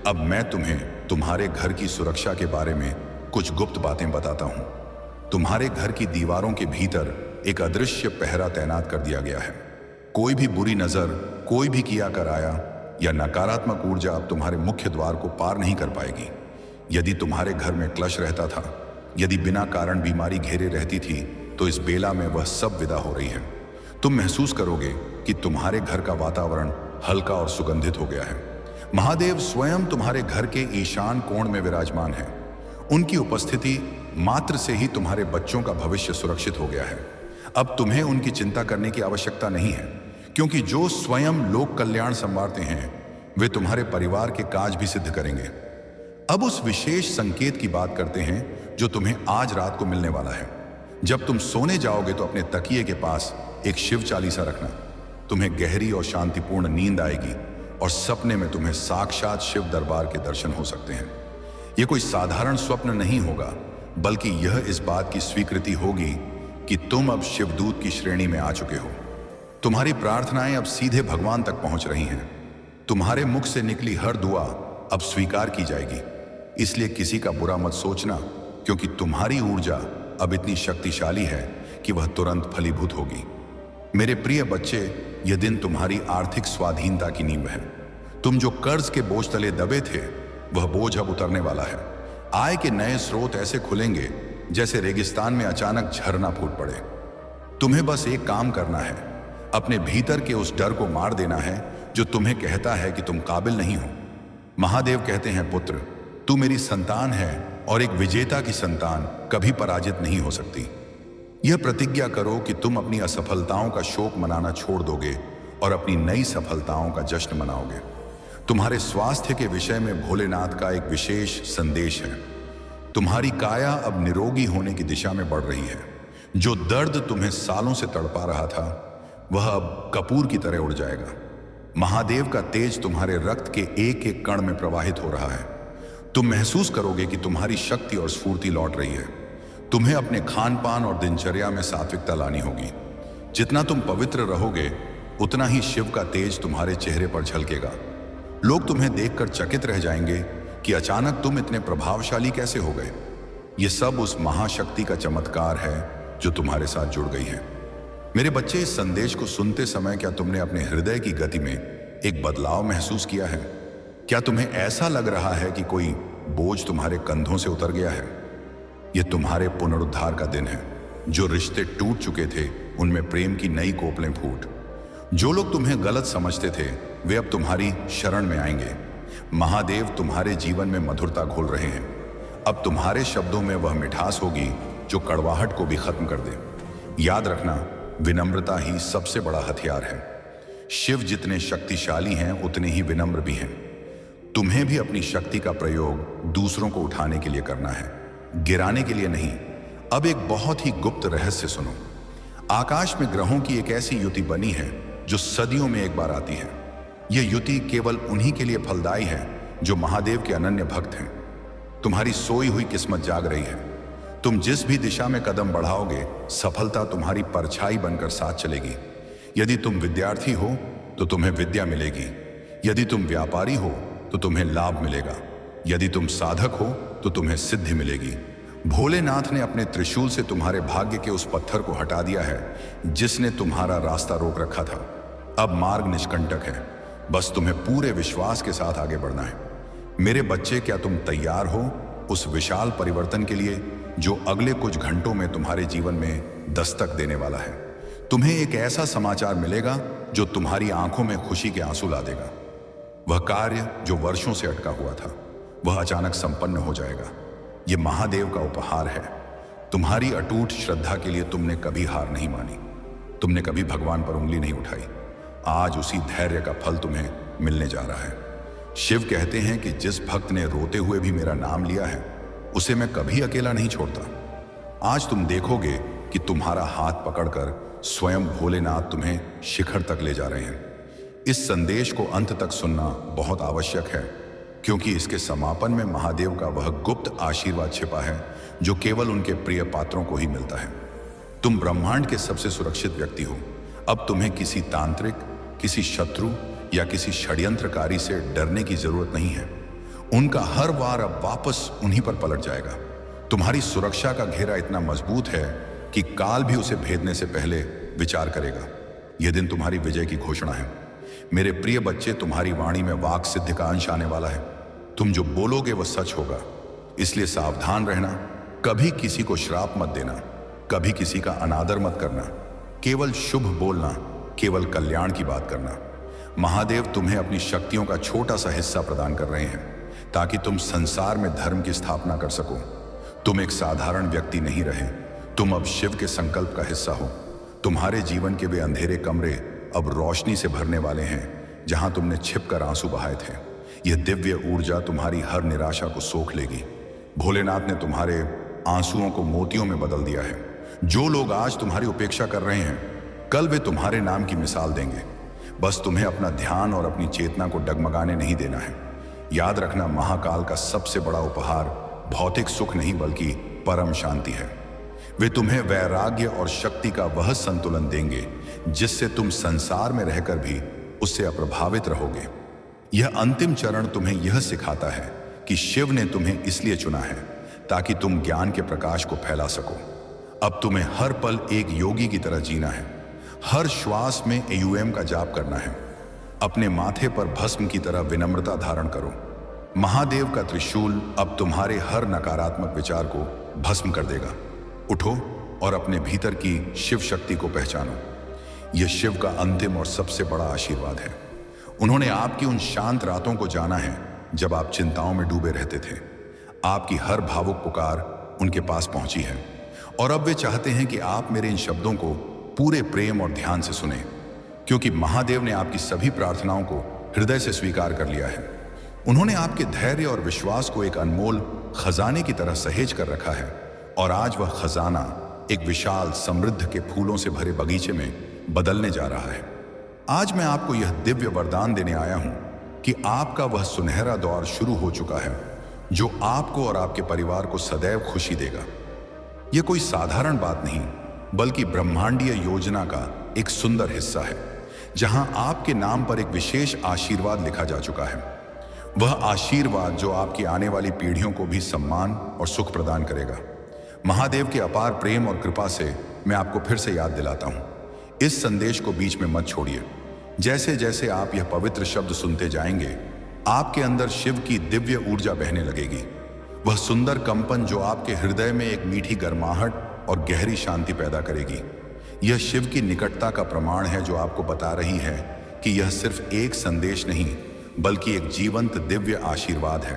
अब मैं तुम्हें तुम्हारे घर की सुरक्षा के बारे में कुछ गुप्त बातें बताता हूं। तुम्हारे घर की दीवारों के भीतर एक अदृश्य पहरा तैनात कर दिया गया है। कोई भी बुरी नजर, कोई भी किया कराया या नकारात्मक ऊर्जा अब तुम्हारे मुख्य द्वार को पार नहीं कर पाएगी। यदि तुम्हारे घर में क्लश रहता था, यदि बिना कारण बीमारी घेरे रहती थी, तो इस बेला में वह सब विदा हो रही है। तुम महसूस करोगे कि तुम्हारे घर का वातावरण हल्का और सुगंधित हो गया है। महादेव स्वयं तुम्हारे घर के ईशान कोण में विराजमान है। उनकी उपस्थिति मात्र से ही तुम्हारे बच्चों का भविष्य सुरक्षित हो गया है। अब तुम्हें उनकी चिंता करने की आवश्यकता नहीं है, क्योंकि जो स्वयं लोक कल्याण संवारते हैं वे तुम्हारे परिवार के काज भी सिद्ध करेंगे। अब उस विशेष संकेत की बात करते हैं जो तुम्हें आज रात को मिलने वाला है। जब तुम सोने जाओगे तो अपने तकिए के पास एक शिव चालीसा रखना। तुम्हें गहरी और शांतिपूर्ण नींद आएगी और सपने में तुम्हें साक्षात शिव दरबार के दर्शन हो सकते हैं। यह कोई साधारण स्वप्न नहीं होगा, बल्कि यह इस बात की स्वीकृति होगी कि तुम अब शिवदूत की श्रेणी में आ चुके हो। तुम्हारी प्रार्थनाएं अब सीधे भगवान तक पहुंच रही हैं। तुम्हारे मुख से निकली हर दुआ अब स्वीकार की जाएगी। इसलिए किसी का बुरा मत सोचना, क्योंकि तुम्हारी ऊर्जा अब इतनी शक्तिशाली है कि वह तुरंत फलीभूत होगी। मेरे प्रिय बच्चे, यह दिन तुम्हारी आर्थिक स्वाधीनता की नींव है। तुम जो कर्ज के बोझ तले दबे थे, वह बोझ अब उतरने वाला है। आय के नए स्रोत ऐसे खुलेंगे जैसे रेगिस्तान में अचानक झरना फूट पड़े। तुम्हें बस एक काम करना है, अपने भीतर के उस डर को मार देना है जो तुम्हें कहता है कि तुम काबिल नहीं हो। महादेव कहते हैं, पुत्र, तू मेरी संतान है और एक विजेता की संतान कभी पराजित नहीं हो सकती। यह प्रतिज्ञा करो कि तुम अपनी असफलताओं का शोक मनाना छोड़ दोगे और अपनी नई सफलताओं का जश्न मनाओगे। तुम्हारे स्वास्थ्य के विषय में भोलेनाथ का एक विशेष संदेश है। तुम्हारी काया अब निरोगी होने की दिशा में बढ़ रही है। जो दर्द तुम्हें सालों से तड़पा रहा था, वह अब कपूर की तरह उड़ जाएगा। महादेव का तेज तुम्हारे रक्त के एक एक कण में प्रवाहित हो रहा है। तुम महसूस करोगे कि तुम्हारी शक्ति और स्फूर्ति लौट रही है। तुम्हें अपने खान पान और दिनचर्या में सात्विकता लानी होगी। जितना तुम पवित्र रहोगे, उतना ही शिव का तेज तुम्हारे चेहरे पर झलकेगा। लोग तुम्हें देखकर चकित रह जाएंगे कि अचानक तुम इतने प्रभावशाली कैसे हो गए। यह सब उस महाशक्ति का चमत्कार है जो तुम्हारे साथ जुड़ गई है। मेरे बच्चे, इस संदेश को सुनते समय क्या तुमने अपने हृदय की गति में एक बदलाव महसूस किया है? क्या तुम्हें ऐसा लग रहा है कि कोई बोझ तुम्हारे कंधों से उतर गया है? यह तुम्हारे पुनरुद्धार का दिन है। जो रिश्ते टूट चुके थे, उनमें प्रेम की नई कोपलें फूट। जो लोग तुम्हें गलत समझते थे, वे अब तुम्हारी शरण में आएंगे। महादेव तुम्हारे जीवन में मधुरता घोल रहे हैं। अब तुम्हारे शब्दों में वह मिठास होगी जो कड़वाहट को भी खत्म कर दे। याद रखना, विनम्रता ही सबसे बड़ा हथियार है। शिव जितने शक्तिशाली हैं, उतने ही विनम्र भी हैं। तुम्हें भी अपनी शक्ति का प्रयोग दूसरों को उठाने के लिए करना है, गिराने के लिए नहीं। अब एक बहुत ही गुप्त रहस्य सुनो। आकाश में ग्रहों की एक ऐसी युति बनी है जो सदियों में एक बार आती है। यह युति केवल उन्हीं के लिए फलदायी है जो महादेव के अनन्य भक्त हैं। तुम्हारी सोई हुई किस्मत जाग रही है। तुम जिस भी दिशा में कदम बढ़ाओगे, सफलता तुम्हारी परछाई बनकर साथ चलेगी। यदि तुम विद्यार्थी हो तो तुम्हें विद्या मिलेगी। यदि तुम व्यापारी हो तो तुम्हें लाभ मिलेगा। यदि तुम साधक हो तो तुम्हें सिद्धि मिलेगी। भोलेनाथ ने अपने त्रिशूल से तुम्हारे भाग्य के उस पत्थर को हटा दिया है जिसने तुम्हारा रास्ता रोक रखा था। अब मार्ग निष्कंटक है, बस तुम्हें पूरे विश्वास के साथ आगे बढ़ना है। मेरे बच्चे, क्या तुम तैयार हो उस विशाल परिवर्तन के लिए जो अगले कुछ घंटों में तुम्हारे जीवन में दस्तक देने वाला है? तुम्हें एक ऐसा समाचार मिलेगा जो तुम्हारी आंखों में खुशी के आंसू ला देगा। वह कार्य जो वर्षों से अटका हुआ था, वह अचानक संपन्न हो जाएगा। यह महादेव का उपहार है। तुम्हारी अटूट श्रद्धा के लिए तुमने कभी हार नहीं मानी, तुमने कभी भगवान पर उंगली नहीं उठाई। आज उसी धैर्य का फल तुम्हें मिलने जा रहा है। शिव कहते हैं कि जिस भक्त ने रोते हुए भी मेरा नाम लिया है, उसे मैं कभी अकेला नहीं छोड़ता। आज तुम देखोगे कि तुम्हारा हाथ पकड़कर स्वयं भोलेनाथ तुम्हें शिखर तक ले जा रहे हैं। इस संदेश को अंत तक सुनना बहुत आवश्यक है, क्योंकि इसके समापन में महादेव का वह गुप्त आशीर्वाद छिपा है जो केवल उनके प्रिय पात्रों को ही मिलता है। तुम ब्रह्मांड के सबसे सुरक्षित व्यक्ति हो। अब तुम्हें किसी तांत्रिक, किसी शत्रु या किसी षड्यंत्रकारी से डरने की जरूरत नहीं है। उनका हर वार अब वापस उन्हीं पर पलट जाएगा। तुम्हारी सुरक्षा का घेरा इतना मजबूत है कि काल भी उसे भेदने से पहले विचार करेगा। यह दिन तुम्हारी विजय की घोषणा है। मेरे प्रिय बच्चे, तुम्हारी वाणी में वाक सिद्धि का अंश आने वाला है। तुम जो बोलोगे वह सच होगा, इसलिए सावधान रहना। कभी किसी को श्राप मत देना, कभी किसी का अनादर मत करना। केवल शुभ बोलना, केवल कल्याण की बात करना। महादेव तुम्हें अपनी शक्तियों का छोटा सा हिस्सा प्रदान कर रहे हैं ताकि तुम संसार में धर्म की स्थापना कर सको। तुम एक साधारण व्यक्ति नहीं रहे, तुम अब शिव के संकल्प का हिस्सा हो। तुम्हारे जीवन के वे अंधेरे कमरे अब रोशनी से भरने वाले हैं जहां तुमने छिपकर आंसू बहाए थे। यह दिव्य ऊर्जा तुम्हारी हर निराशा को सोख लेगी। भोलेनाथ ने तुम्हारे आंसुओं को मोतियों में बदल दिया है। जो लोग आज तुम्हारी उपेक्षा कर रहे हैं, कल वे तुम्हारे नाम की मिसाल देंगे। बस तुम्हें अपना ध्यान और अपनी चेतना को डगमगाने नहीं देना है। याद रखना, महाकाल का सबसे बड़ा उपहार भौतिक सुख नहीं बल्कि परम शांति है। वे तुम्हें वैराग्य और शक्ति का वह संतुलन देंगे जिससे तुम संसार में रहकर भी उससे अप्रभावित रहोगे। यह अंतिम चरण तुम्हें यह सिखाता है कि शिव ने तुम्हें इसलिए चुना है ताकि तुम ज्ञान के प्रकाश को फैला सको। अब तुम्हें हर पल एक योगी की तरह जीना है। हर श्वास में AUM का जाप करना है। अपने माथे पर भस्म की तरह विनम्रता धारण करो। महादेव का त्रिशूल अब तुम्हारे हर नकारात्मक विचार को भस्म कर देगा। उठो और अपने भीतर की शिव शक्ति को पहचानो। यह शिव का अंतिम और सबसे बड़ा आशीर्वाद है। उन्होंने आपकी उन शांत रातों को जाना है जब आप चिंताओं में डूबे रहते थे। आपकी हर भावुक पुकार उनके पास पहुंची है और अब वे चाहते हैं कि आप मेरे इन शब्दों को पूरे प्रेम और ध्यान से सुने, क्योंकि महादेव ने आपकी सभी प्रार्थनाओं को हृदय से स्वीकार कर लिया है। उन्होंने आपके धैर्य और विश्वास को एक अनमोल खजाने की तरह सहेज कर रखा है और आज वह खजाना एक विशाल समृद्ध के फूलों से भरे बगीचे में बदलने जा रहा है। आज मैं आपको यह दिव्य वरदान देने आया हूं कि आपका वह सुनहरा दौर शुरू हो चुका है जो आपको और आपके परिवार को सदैव खुशी देगा। यह कोई साधारण बात नहीं बल्कि ब्रह्मांडीय योजना का एक सुंदर हिस्सा है जहां आपके नाम पर एक विशेष आशीर्वाद लिखा जा चुका है। वह आशीर्वाद जो आपकी आने वाली पीढ़ियों को भी सम्मान और सुख प्रदान करेगा। महादेव के अपार प्रेम और कृपा से मैं आपको फिर से याद दिलाता हूं, इस संदेश को बीच में मत छोड़िए। जैसे जैसे आप यह पवित्र शब्द सुनते जाएंगे, आपके अंदर शिव की दिव्य ऊर्जा बहने लगेगी। वह सुंदर कंपन जो आपके हृदय में एक मीठी गर्माहट और गहरी शांति पैदा करेगी। यह शिव की निकटता का प्रमाण है जो आपको बता रही है कि यह सिर्फ एक संदेश नहीं बल्कि एक जीवंत दिव्य आशीर्वाद है।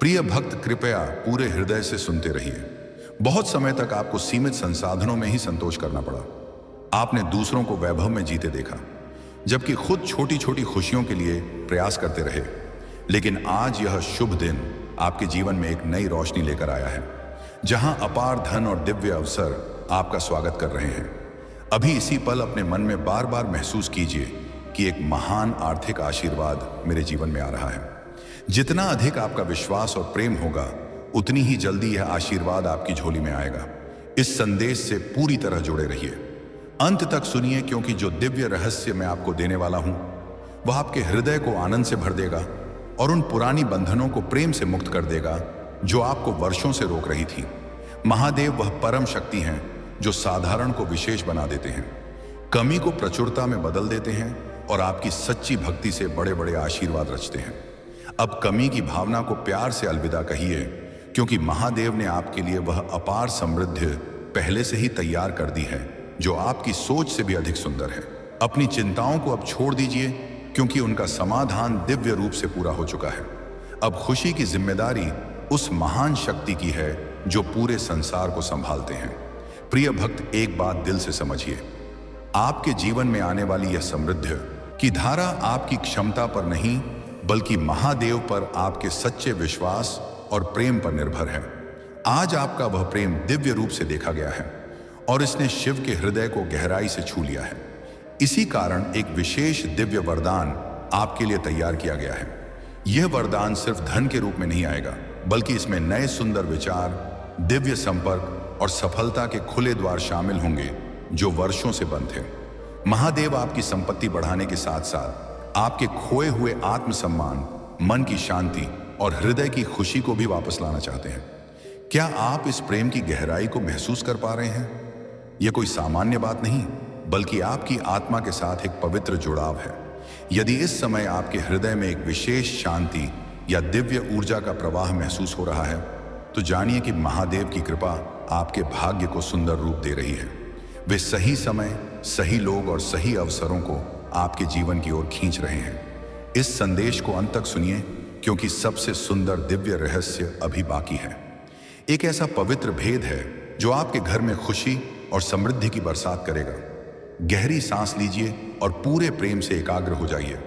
प्रिय भक्त, कृपया पूरे हृदय से सुनते रहिए। बहुत समय तक आपको सीमित संसाधनों में ही संतोष करना पड़ा। आपने दूसरों को वैभव में जीते देखा, जबकि खुद छोटी छोटी खुशियों के लिए प्रयास करते रहे। लेकिन आज यह शुभ दिन आपके जीवन में एक नई रोशनी लेकर आया है, जहां अपार धन और दिव्य अवसर आपका स्वागत कर रहे हैं। अभी इसी पल अपने मन में बार बार महसूस कीजिए कि एक महान आर्थिक आशीर्वाद मेरे जीवन में आ रहा है। जितना अधिक आपका विश्वास और प्रेम होगा, उतनी ही जल्दी यह आशीर्वाद आपकी झोली में आएगा। इस संदेश से पूरी तरह जुड़े रहिए, अंत तक सुनिए, क्योंकि जो दिव्य रहस्य मैं आपको देने वाला हूं वह आपके हृदय को आनंद से भर देगा और उन पुरानी बंधनों को प्रेम से मुक्त कर देगा जो आपको वर्षों से रोक रही थी। महादेव वह परम शक्ति हैं जो साधारण को विशेष बना देते हैं, कमी को प्रचुरता में बदल देते हैं और आपकी सच्ची भक्ति से बड़े बड़े आशीर्वाद रचते हैं। अब कमी की भावना को प्यार से अलविदा कहिए, क्योंकि महादेव ने आपके लिए वह अपार समृद्धि पहले से ही तैयार कर दी है जो आपकी सोच से भी अधिक सुंदर है। अपनी चिंताओं को अब छोड़ दीजिए, क्योंकि उनका समाधान दिव्य रूप से पूरा हो चुका है। अब खुशी की जिम्मेदारी उस महान शक्ति की है जो पूरे संसार को संभालते हैं। प्रिय भक्त, एक बात दिल से समझिए, आपके जीवन में आने वाली यह समृद्धि की धारा आपकी क्षमता पर नहीं बल्कि महादेव पर आपके सच्चे विश्वास और प्रेम पर निर्भर है। आज आपका वह प्रेम दिव्य रूप से देखा गया है और इसने शिव के हृदय को गहराई से छू लिया है। इसी कारण एक विशेष दिव्य वरदान आपके लिए तैयार किया गया है। यह वरदान सिर्फ धन के रूप में नहीं आएगा, बल्कि इसमें नए सुंदर विचार, दिव्य संपर्क और सफलता के खुले द्वार शामिल होंगे जो वर्षों से बंद थे। महादेव आपकी संपत्ति बढ़ाने के साथ साथ आपके खोए हुए आत्मसम्मान, मन की शांति और हृदय की खुशी को भी वापस लाना चाहते हैं। क्या आप इस प्रेम की गहराई को महसूस कर पा रहे हैं? यह कोई सामान्य बात नहीं, बल्कि आपकी आत्मा के साथ एक पवित्र जुड़ाव है। यदि इस समय आपके हृदय में एक विशेष शांति या दिव्य ऊर्जा का प्रवाह महसूस हो रहा है, तो जानिए कि महादेव की कृपा आपके भाग्य को सुंदर रूप दे रही है। वे सही समय, सही लोग और सही अवसरों को आपके जीवन की ओर खींच रहे हैं। इस संदेश को अंत तक सुनिए, क्योंकि सबसे सुंदर दिव्य रहस्य अभी बाकी है। एक ऐसा पवित्र भेद है जो आपके घर में खुशी और समृद्धि की बरसात करेगा। गहरी सांस लीजिए और पूरे प्रेम से एकाग्र हो जाइए।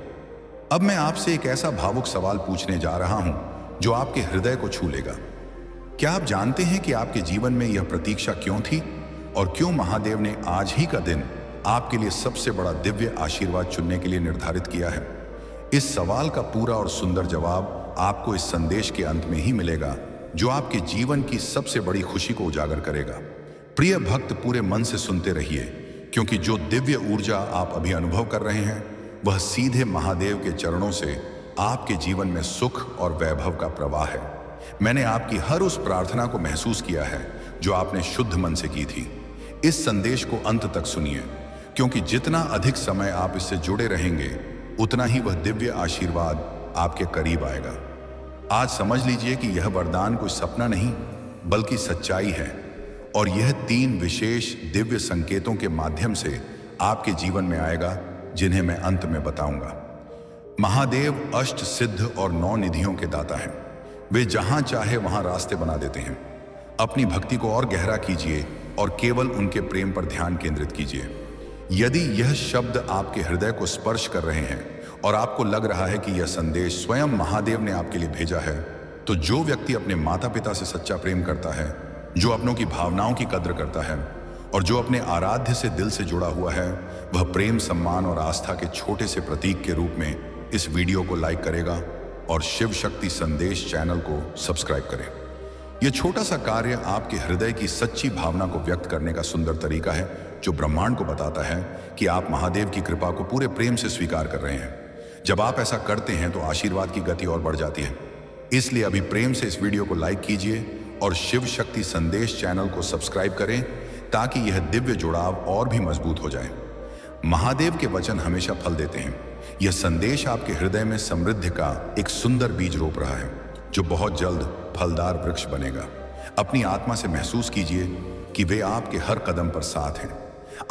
अब मैं आपसे एक ऐसा भावुक सवाल पूछने जा रहा हूं जो आपके हृदय को छू लेगा। क्या आप जानते हैं कि आपके जीवन में यह प्रतीक्षा क्यों थी और क्यों महादेव ने आज ही का दिन आपके लिए सबसे बड़ा दिव्य आशीर्वाद चुनने के लिए निर्धारित किया है? इस सवाल का पूरा और सुंदर जवाब आपको इस संदेश के अंत में ही मिलेगा, जो आपके जीवन की सबसे बड़ी खुशी को उजागर करेगा। प्रिय भक्त, पूरे मन से सुनते रहिए, क्योंकि जो दिव्य ऊर्जा आप अभी अनुभव कर रहे हैं वह सीधे महादेव के चरणों से आपके जीवन में सुख और वैभव का प्रवाह है। मैंने आपकी हर उस प्रार्थना को महसूस किया है जो आपने शुद्ध मन से की थी। इस संदेश को अंत तक सुनिए, क्योंकि जितना अधिक समय आप इससे जुड़े रहेंगे उतना ही वह दिव्य आशीर्वाद आपके करीब आएगा। आज समझ लीजिए कि यह वरदान कोई सपना नहीं बल्कि सच्चाई है, और यह 3 विशेष दिव्य संकेतों के माध्यम से आपके जीवन में आएगा, जिन्हें मैं अंत में बताऊंगा। महादेव अष्ट सिद्ध और 9 निधियों के दाता हैं। वे जहां चाहे वहां रास्ते बना देते हैं। अपनी भक्ति को और गहरा कीजिए और केवल उनके प्रेम पर ध्यान केंद्रित कीजिए। यदि यह शब्द आपके हृदय को स्पर्श कर रहे हैं और आपको लग रहा है कि यह संदेश स्वयं महादेव ने आपके लिए भेजा है, तो जो व्यक्ति अपने माता पिता से सच्चा प्रेम करता है, जो अपनों की भावनाओं की कद्र करता है और जो अपने आराध्य से दिल से जुड़ा हुआ है, वह प्रेम, सम्मान और आस्था के छोटे से प्रतीक के रूप में इस वीडियो को लाइक करेगा और शिव शक्ति संदेश चैनल को सब्सक्राइब करें। यह छोटा सा कार्य आपके हृदय की सच्ची भावना को व्यक्त करने का सुंदर तरीका है, जो ब्रह्मांड को बताता है कि आप महादेव की कृपा को पूरे प्रेम से स्वीकार कर रहे हैं। जब आप ऐसा करते हैं तो आशीर्वाद की गति और बढ़ जाती है। इसलिए अभी प्रेम से इस वीडियो को लाइक कीजिए और शिव शक्ति संदेश चैनल को सब्सक्राइब करें, ताकि यह दिव्य जुड़ाव और भी मजबूत हो जाए। महादेव के वचन हमेशा फल देते हैं। यह संदेश आपके हृदय में समृद्धि का एक सुंदर बीज रोप रहा है, जो बहुत जल्द फलदार वृक्ष बनेगा। अपनी आत्मा से महसूस कीजिए कि वे आपके हर कदम पर साथ हैं।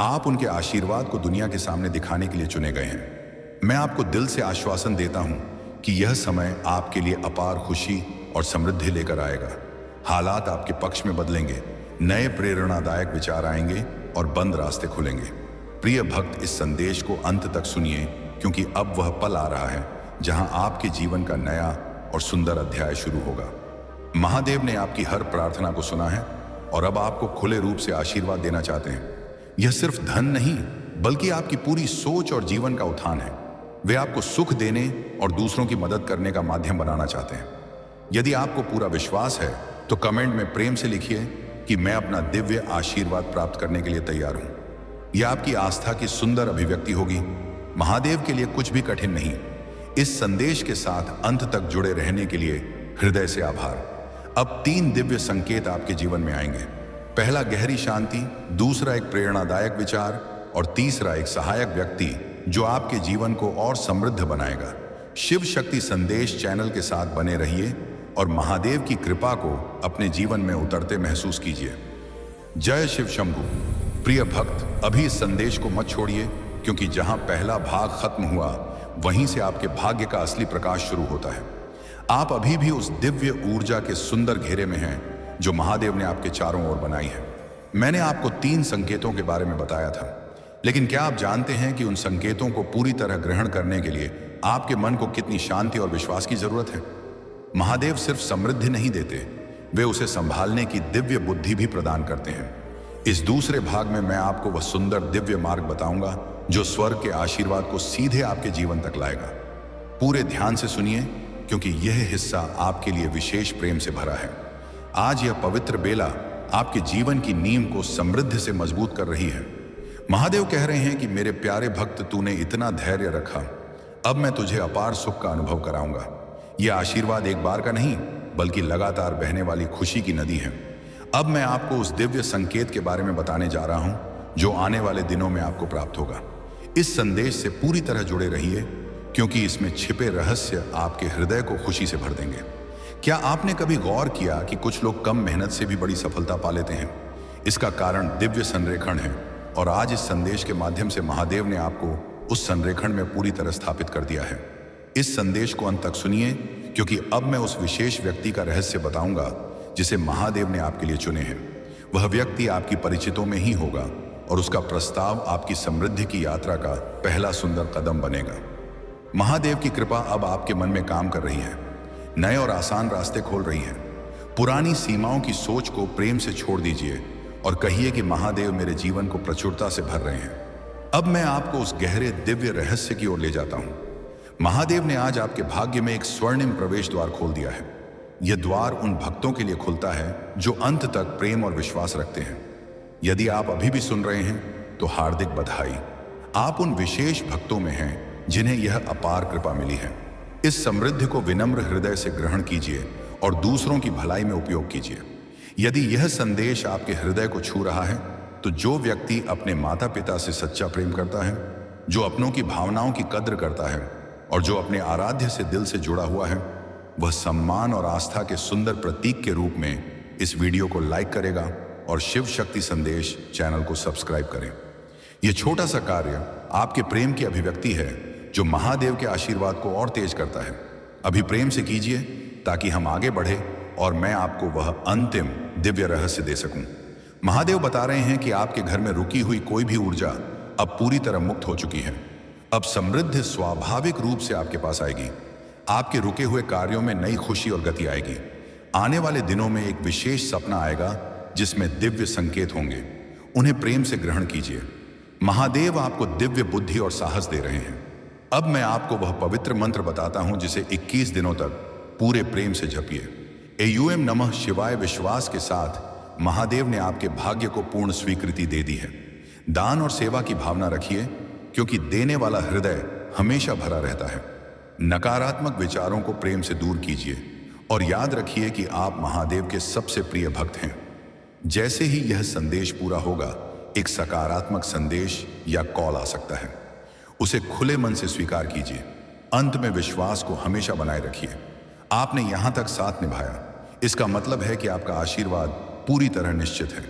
आप उनके आशीर्वाद को दुनिया के सामने दिखाने के लिए चुने गए हैं। मैं आपको दिल से आश्वासन देता हूं कि यह समय आपके लिए अपार खुशी और समृद्धि लेकर आएगा। हालात आपके पक्ष में बदलेंगे, नए प्रेरणादायक विचार आएंगे और बंद रास्ते खुलेंगे। प्रिय भक्त, इस संदेश को अंत तक सुनिए, क्योंकि अब वह पल आ रहा है जहां आपके जीवन का नया और सुंदर अध्याय शुरू होगा। महादेव ने आपकी हर प्रार्थना को सुना है और अब आपको खुले रूप से आशीर्वाद देना चाहते हैं। यह सिर्फ धन नहीं, बल्कि आपकी पूरी सोच और जीवन का उत्थान है। वे आपको सुख देने और दूसरों की मदद करने का माध्यम बनाना चाहते हैं। यदि आपको पूरा विश्वास है तो कमेंट में प्रेम से लिखिए कि मैं अपना दिव्य आशीर्वाद प्राप्त करने के लिए तैयार हूं। यह आपकी आस्था की सुंदर अभिव्यक्ति होगी। महादेव के लिए कुछ भी कठिन नहीं। इस संदेश के साथ अंत तक जुड़े रहने के लिए हृदय से आभार। अब 3 दिव्य संकेत आपके जीवन में आएंगे। पहला गहरी शांति, दूसरा एक प्रेरणादायक विचार और तीसरा एक सहायक व्यक्ति जो आपके जीवन को और समृद्ध बनाएगा। शिव शक्ति संदेश चैनल के साथ बने रहिए और महादेव की कृपा को अपने जीवन में उतरते महसूस कीजिए। जय शिव शंभू। प्रिय भक्त, अभी इस संदेश को मत छोड़िए, क्योंकि जहां पहला भाग खत्म हुआ वहीं से आपके भाग्य का असली प्रकाश शुरू होता है। आप अभी भी उस दिव्य ऊर्जा के सुंदर घेरे में हैं जो महादेव ने आपके चारों ओर बनाई है। मैंने आपको 3 संकेतों के बारे में बताया था, लेकिन क्या आप जानते हैं कि उन संकेतों को पूरी तरह ग्रहण करने के लिए आपके मन को कितनी शांति और विश्वास की जरूरत है? महादेव सिर्फ समृद्धि नहीं देते, वे उसे संभालने की दिव्य बुद्धि भी प्रदान करते हैं। इस दूसरे भाग में मैं आपको वह सुंदर दिव्य मार्ग बताऊंगा जो स्वर्ग के आशीर्वाद को सीधे आपके जीवन तक लाएगा। पूरे ध्यान से सुनिए, क्योंकि यह हिस्सा आपके लिए विशेष प्रेम से भरा है। आज यह पवित्र बेला आपके जीवन की नींव को समृद्धि से मजबूत कर रही है। महादेव कह रहे हैं कि मेरे प्यारे भक्त, तूने इतना धैर्य रखा, अब मैं तुझे अपार सुख का अनुभव कराऊंगा। यह आशीर्वाद एक बार का नहीं, बल्कि लगातार बहने वाली खुशी की नदी है। अब मैं आपको उस दिव्य संकेत के बारे में बताने जा रहा हूं जो आने वाले दिनों में आपको प्राप्त होगा। इस संदेश से पूरी तरह जुड़े रहिए, क्योंकि इसमें छिपे रहस्य आपके हृदय को खुशी से भर देंगे। क्या आपने कभी गौर किया कि कुछ लोग कम मेहनत से भी बड़ी सफलता पा लेते हैं? इसका कारण दिव्य संरेखण है, और आज इस संदेश के माध्यम से महादेव ने आपको उस संरेखण में पूरी तरह स्थापित कर दिया है। इस संदेश को अंत तक सुनिए, क्योंकि अब मैं उस विशेष व्यक्ति का रहस्य बताऊंगा जिसे महादेव ने आपके लिए चुने हैं। वह व्यक्ति आपकी परिचितों में ही होगा और उसका प्रस्ताव आपकी समृद्धि की यात्रा का पहला सुंदर कदम बनेगा। महादेव की कृपा अब आपके मन में काम कर रही है, नए और आसान रास्ते खोल रही है। पुरानी सीमाओं की सोच को प्रेम से छोड़ दीजिए और कहिए कि महादेव मेरे जीवन को प्रचुरता से भर रहे हैं। अब मैं आपको उस गहरे दिव्य रहस्य की ओर ले जाता हूं। महादेव ने आज आपके भाग्य में एक स्वर्णिम प्रवेश द्वार खोल दिया है। यह द्वार उन भक्तों के लिए खुलता है जो अंत तक प्रेम और विश्वास रखते हैं। यदि आप अभी भी सुन रहे हैं तो हार्दिक बधाई। आप उन विशेष भक्तों में हैं जिन्हें यह अपार कृपा मिली है। इस समृद्धि को विनम्र हृदय से ग्रहण कीजिए और दूसरों की भलाई में उपयोग कीजिए। यदि यह संदेश आपके हृदय को छू रहा है, तो जो व्यक्ति अपने माता पिता से सच्चा प्रेम करता है, जो अपनों की भावनाओं की कद्र करता है और जो अपने आराध्य से दिल से जुड़ा हुआ है, वह सम्मान और आस्था के सुंदर प्रतीक के रूप में इस वीडियो को लाइक करेगा और शिव शक्ति संदेश चैनल को सब्सक्राइब करें। यह छोटा सा कार्य आपके प्रेम की अभिव्यक्ति है जो महादेव के आशीर्वाद को और तेज करता है। अभी प्रेम से कीजिए ताकि हम आगे बढ़े और मैं आपको वह अंतिम दिव्य रहस्य दे सकूं। महादेव बता रहे हैं कि आपके घर में रुकी हुई कोई भी ऊर्जा अब पूरी तरह मुक्त हो चुकी है। अब समृद्धि स्वाभाविक रूप से आपके पास आएगी। आपके रुके हुए कार्यों में नई खुशी और गति आएगी। आने वाले दिनों में एक विशेष सपना आएगा जिसमें दिव्य संकेत होंगे। उन्हें प्रेम से ग्रहण कीजिए। महादेव आपको दिव्य बुद्धि और साहस दे रहे हैं। अब मैं आपको वह पवित्र मंत्र बताता हूं जिसे 21 दिनों तक पूरे प्रेम से जपिए। एयूएम नमः शिवाय विश्वास के साथ महादेव ने आपके भाग्य को पूर्ण स्वीकृति दे दी है। दान और सेवा की भावना रखिए, क्योंकि देने वाला हृदय हमेशा भरा रहता है। नकारात्मक विचारों को प्रेम से दूर कीजिए और याद रखिए कि आप महादेव के सबसे प्रिय भक्त हैं। जैसे ही यह संदेश पूरा होगा, एक सकारात्मक संदेश या कॉल आ सकता है। उसे खुले मन से स्वीकार कीजिए। अंत में विश्वास को हमेशा बनाए रखिए। आपने यहां तक साथ निभाया, इसका मतलब है कि आपका आशीर्वाद पूरी तरह निश्चित है।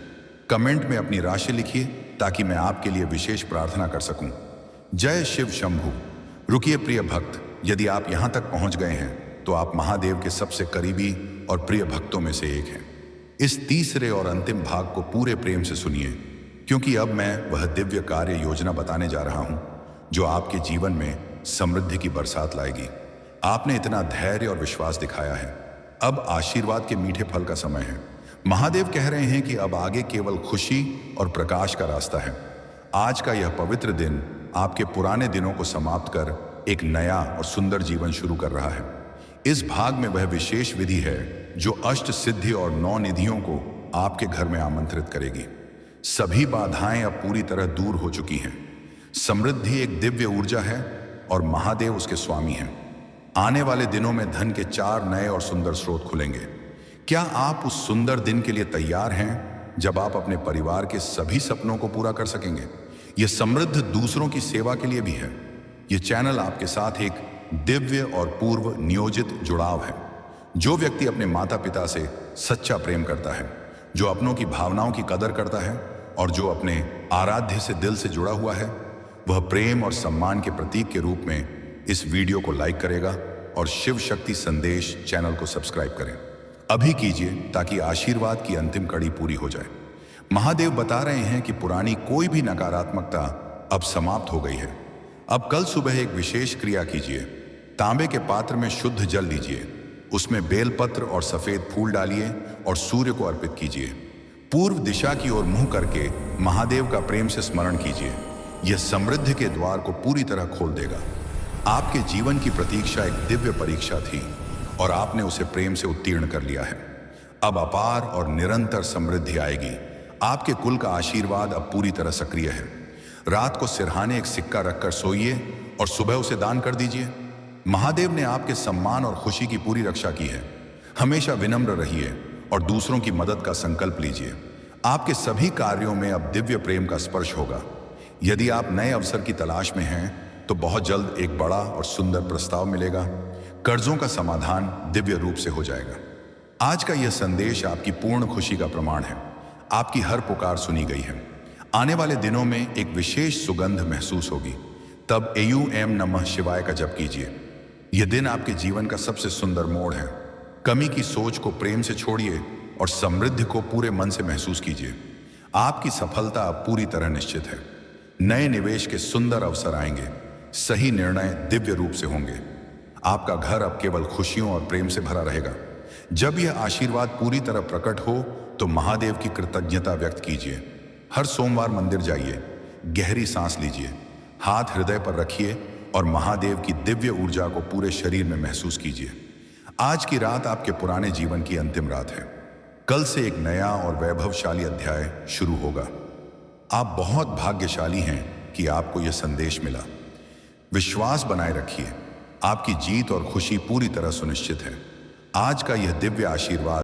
कमेंट में अपनी राशि लिखिए ताकि मैं आपके लिए विशेष प्रार्थना कर सकूं। जय शिव शंभू। रुकिए प्रिय भक्त, यदि आप यहां तक पहुंच गए हैं तो आप महादेव के सबसे करीबी और प्रिय भक्तों में से एक हैं। इस तीसरे और अंतिम भाग को पूरे प्रेम से सुनिए, क्योंकि अब मैं वह दिव्य कार्य योजना बताने जा रहा हूं जो आपके जीवन में समृद्धि की बरसात लाएगी। आपने इतना धैर्य और विश्वास दिखाया है, अब आशीर्वाद के मीठे फल का समय है। महादेव कह रहे हैं कि अब आगे केवल खुशी और प्रकाश का रास्ता है। आज का यह पवित्र दिन आपके पुराने दिनों को समाप्त कर एक नया और सुंदर जीवन शुरू कर रहा है। इस भाग में वह विशेष विधि है जो अष्ट सिद्धि और 9 निधियों को आपके घर में आमंत्रित करेगी। सभी बाधाएं अब पूरी तरह दूर हो चुकी हैं। समृद्धि एक दिव्य ऊर्जा है और महादेव उसके स्वामी हैं। आने वाले दिनों में धन के 4 नए और सुंदर स्रोत खुलेंगे। क्या आप उस सुंदर दिन के लिए तैयार हैं जब आप अपने परिवार के सभी सपनों को पूरा कर सकेंगे? यह समृद्ध दूसरों की सेवा के लिए भी है। यह चैनल आपके साथ एक दिव्य और पूर्व नियोजित जुड़ाव है। जो व्यक्ति अपने माता पिता से सच्चा प्रेम करता है, जो अपनों की भावनाओं की कदर करता है और जो अपने आराध्य से दिल से जुड़ा हुआ है, वह प्रेम और सम्मान के प्रतीक के रूप में इस वीडियो को लाइक करेगा और शिव शक्ति संदेश चैनल को सब्सक्राइब करें। अभी कीजिए ताकि आशीर्वाद की अंतिम कड़ी पूरी हो जाए। महादेव बता रहे हैं कि पुरानी कोई भी नकारात्मकता अब समाप्त हो गई है। अब कल सुबह एक विशेष क्रिया कीजिए। तांबे के पात्र में शुद्ध जल लीजिए, उसमें बेलपत्र और सफेद फूल डालिए और सूर्य को अर्पित कीजिए। पूर्व दिशा की ओर मुंह करके महादेव का प्रेम से स्मरण कीजिए। यह समृद्धि के द्वार को पूरी तरह खोल देगा। आपके जीवन की प्रतीक्षा एक दिव्य परीक्षा थी और आपने उसे प्रेम से उत्तीर्ण कर लिया है। अब अपार और निरंतर समृद्धि आएगी। आपके कुल का आशीर्वाद अब पूरी तरह सक्रिय है। रात को सिरहाने एक सिक्का रखकर सोइए और सुबह उसे दान कर दीजिए। महादेव ने आपके सम्मान और खुशी की पूरी रक्षा की है। हमेशा विनम्र रहिए और दूसरों की मदद का संकल्प लीजिए। आपके सभी कार्यों में अब दिव्य प्रेम का स्पर्श होगा। यदि आप नए अवसर की तलाश में हैं तो बहुत जल्द एक बड़ा और सुंदर प्रस्ताव मिलेगा। कर्जों का समाधान दिव्य रूप से हो जाएगा। आज का यह संदेश आपकी पूर्ण खुशी का प्रमाण है। आपकी हर पुकार सुनी गई है। आने वाले दिनों में एक विशेष सुगंध महसूस होगी। तब एयूएम नमः शिवाय का जप कीजिए। यह दिन आपके जीवन का सबसे सुंदर मोड़ है। कमी की सोच को प्रेम से छोड़िए और समृद्धि को पूरे मन से महसूस कीजिए। आपकी सफलता अब पूरी तरह निश्चित है। नए निवेश के सुंदर अवसर आएंगे। सही निर्णय दिव्य रूप से होंगे। आपका घर अब केवल खुशियों और प्रेम से भरा रहेगा। जब यह आशीर्वाद पूरी तरह प्रकट हो तो महादेव की कृतज्ञता व्यक्त कीजिए। हर सोमवार मंदिर जाइए, गहरी सांस लीजिए, हाथ हृदय पर रखिए और महादेव की दिव्य ऊर्जा को पूरे शरीर में महसूस कीजिए। आज की रात आपके पुराने जीवन की अंतिम रात है। कल से एक नया और वैभवशाली अध्याय शुरू होगा। आप बहुत भाग्यशाली हैं कि आपको यह संदेश मिला। विश्वास बनाए रखिए। आपकी जीत और खुशी पूरी तरह सुनिश्चित है। आज का यह दिव्य आशीर्वाद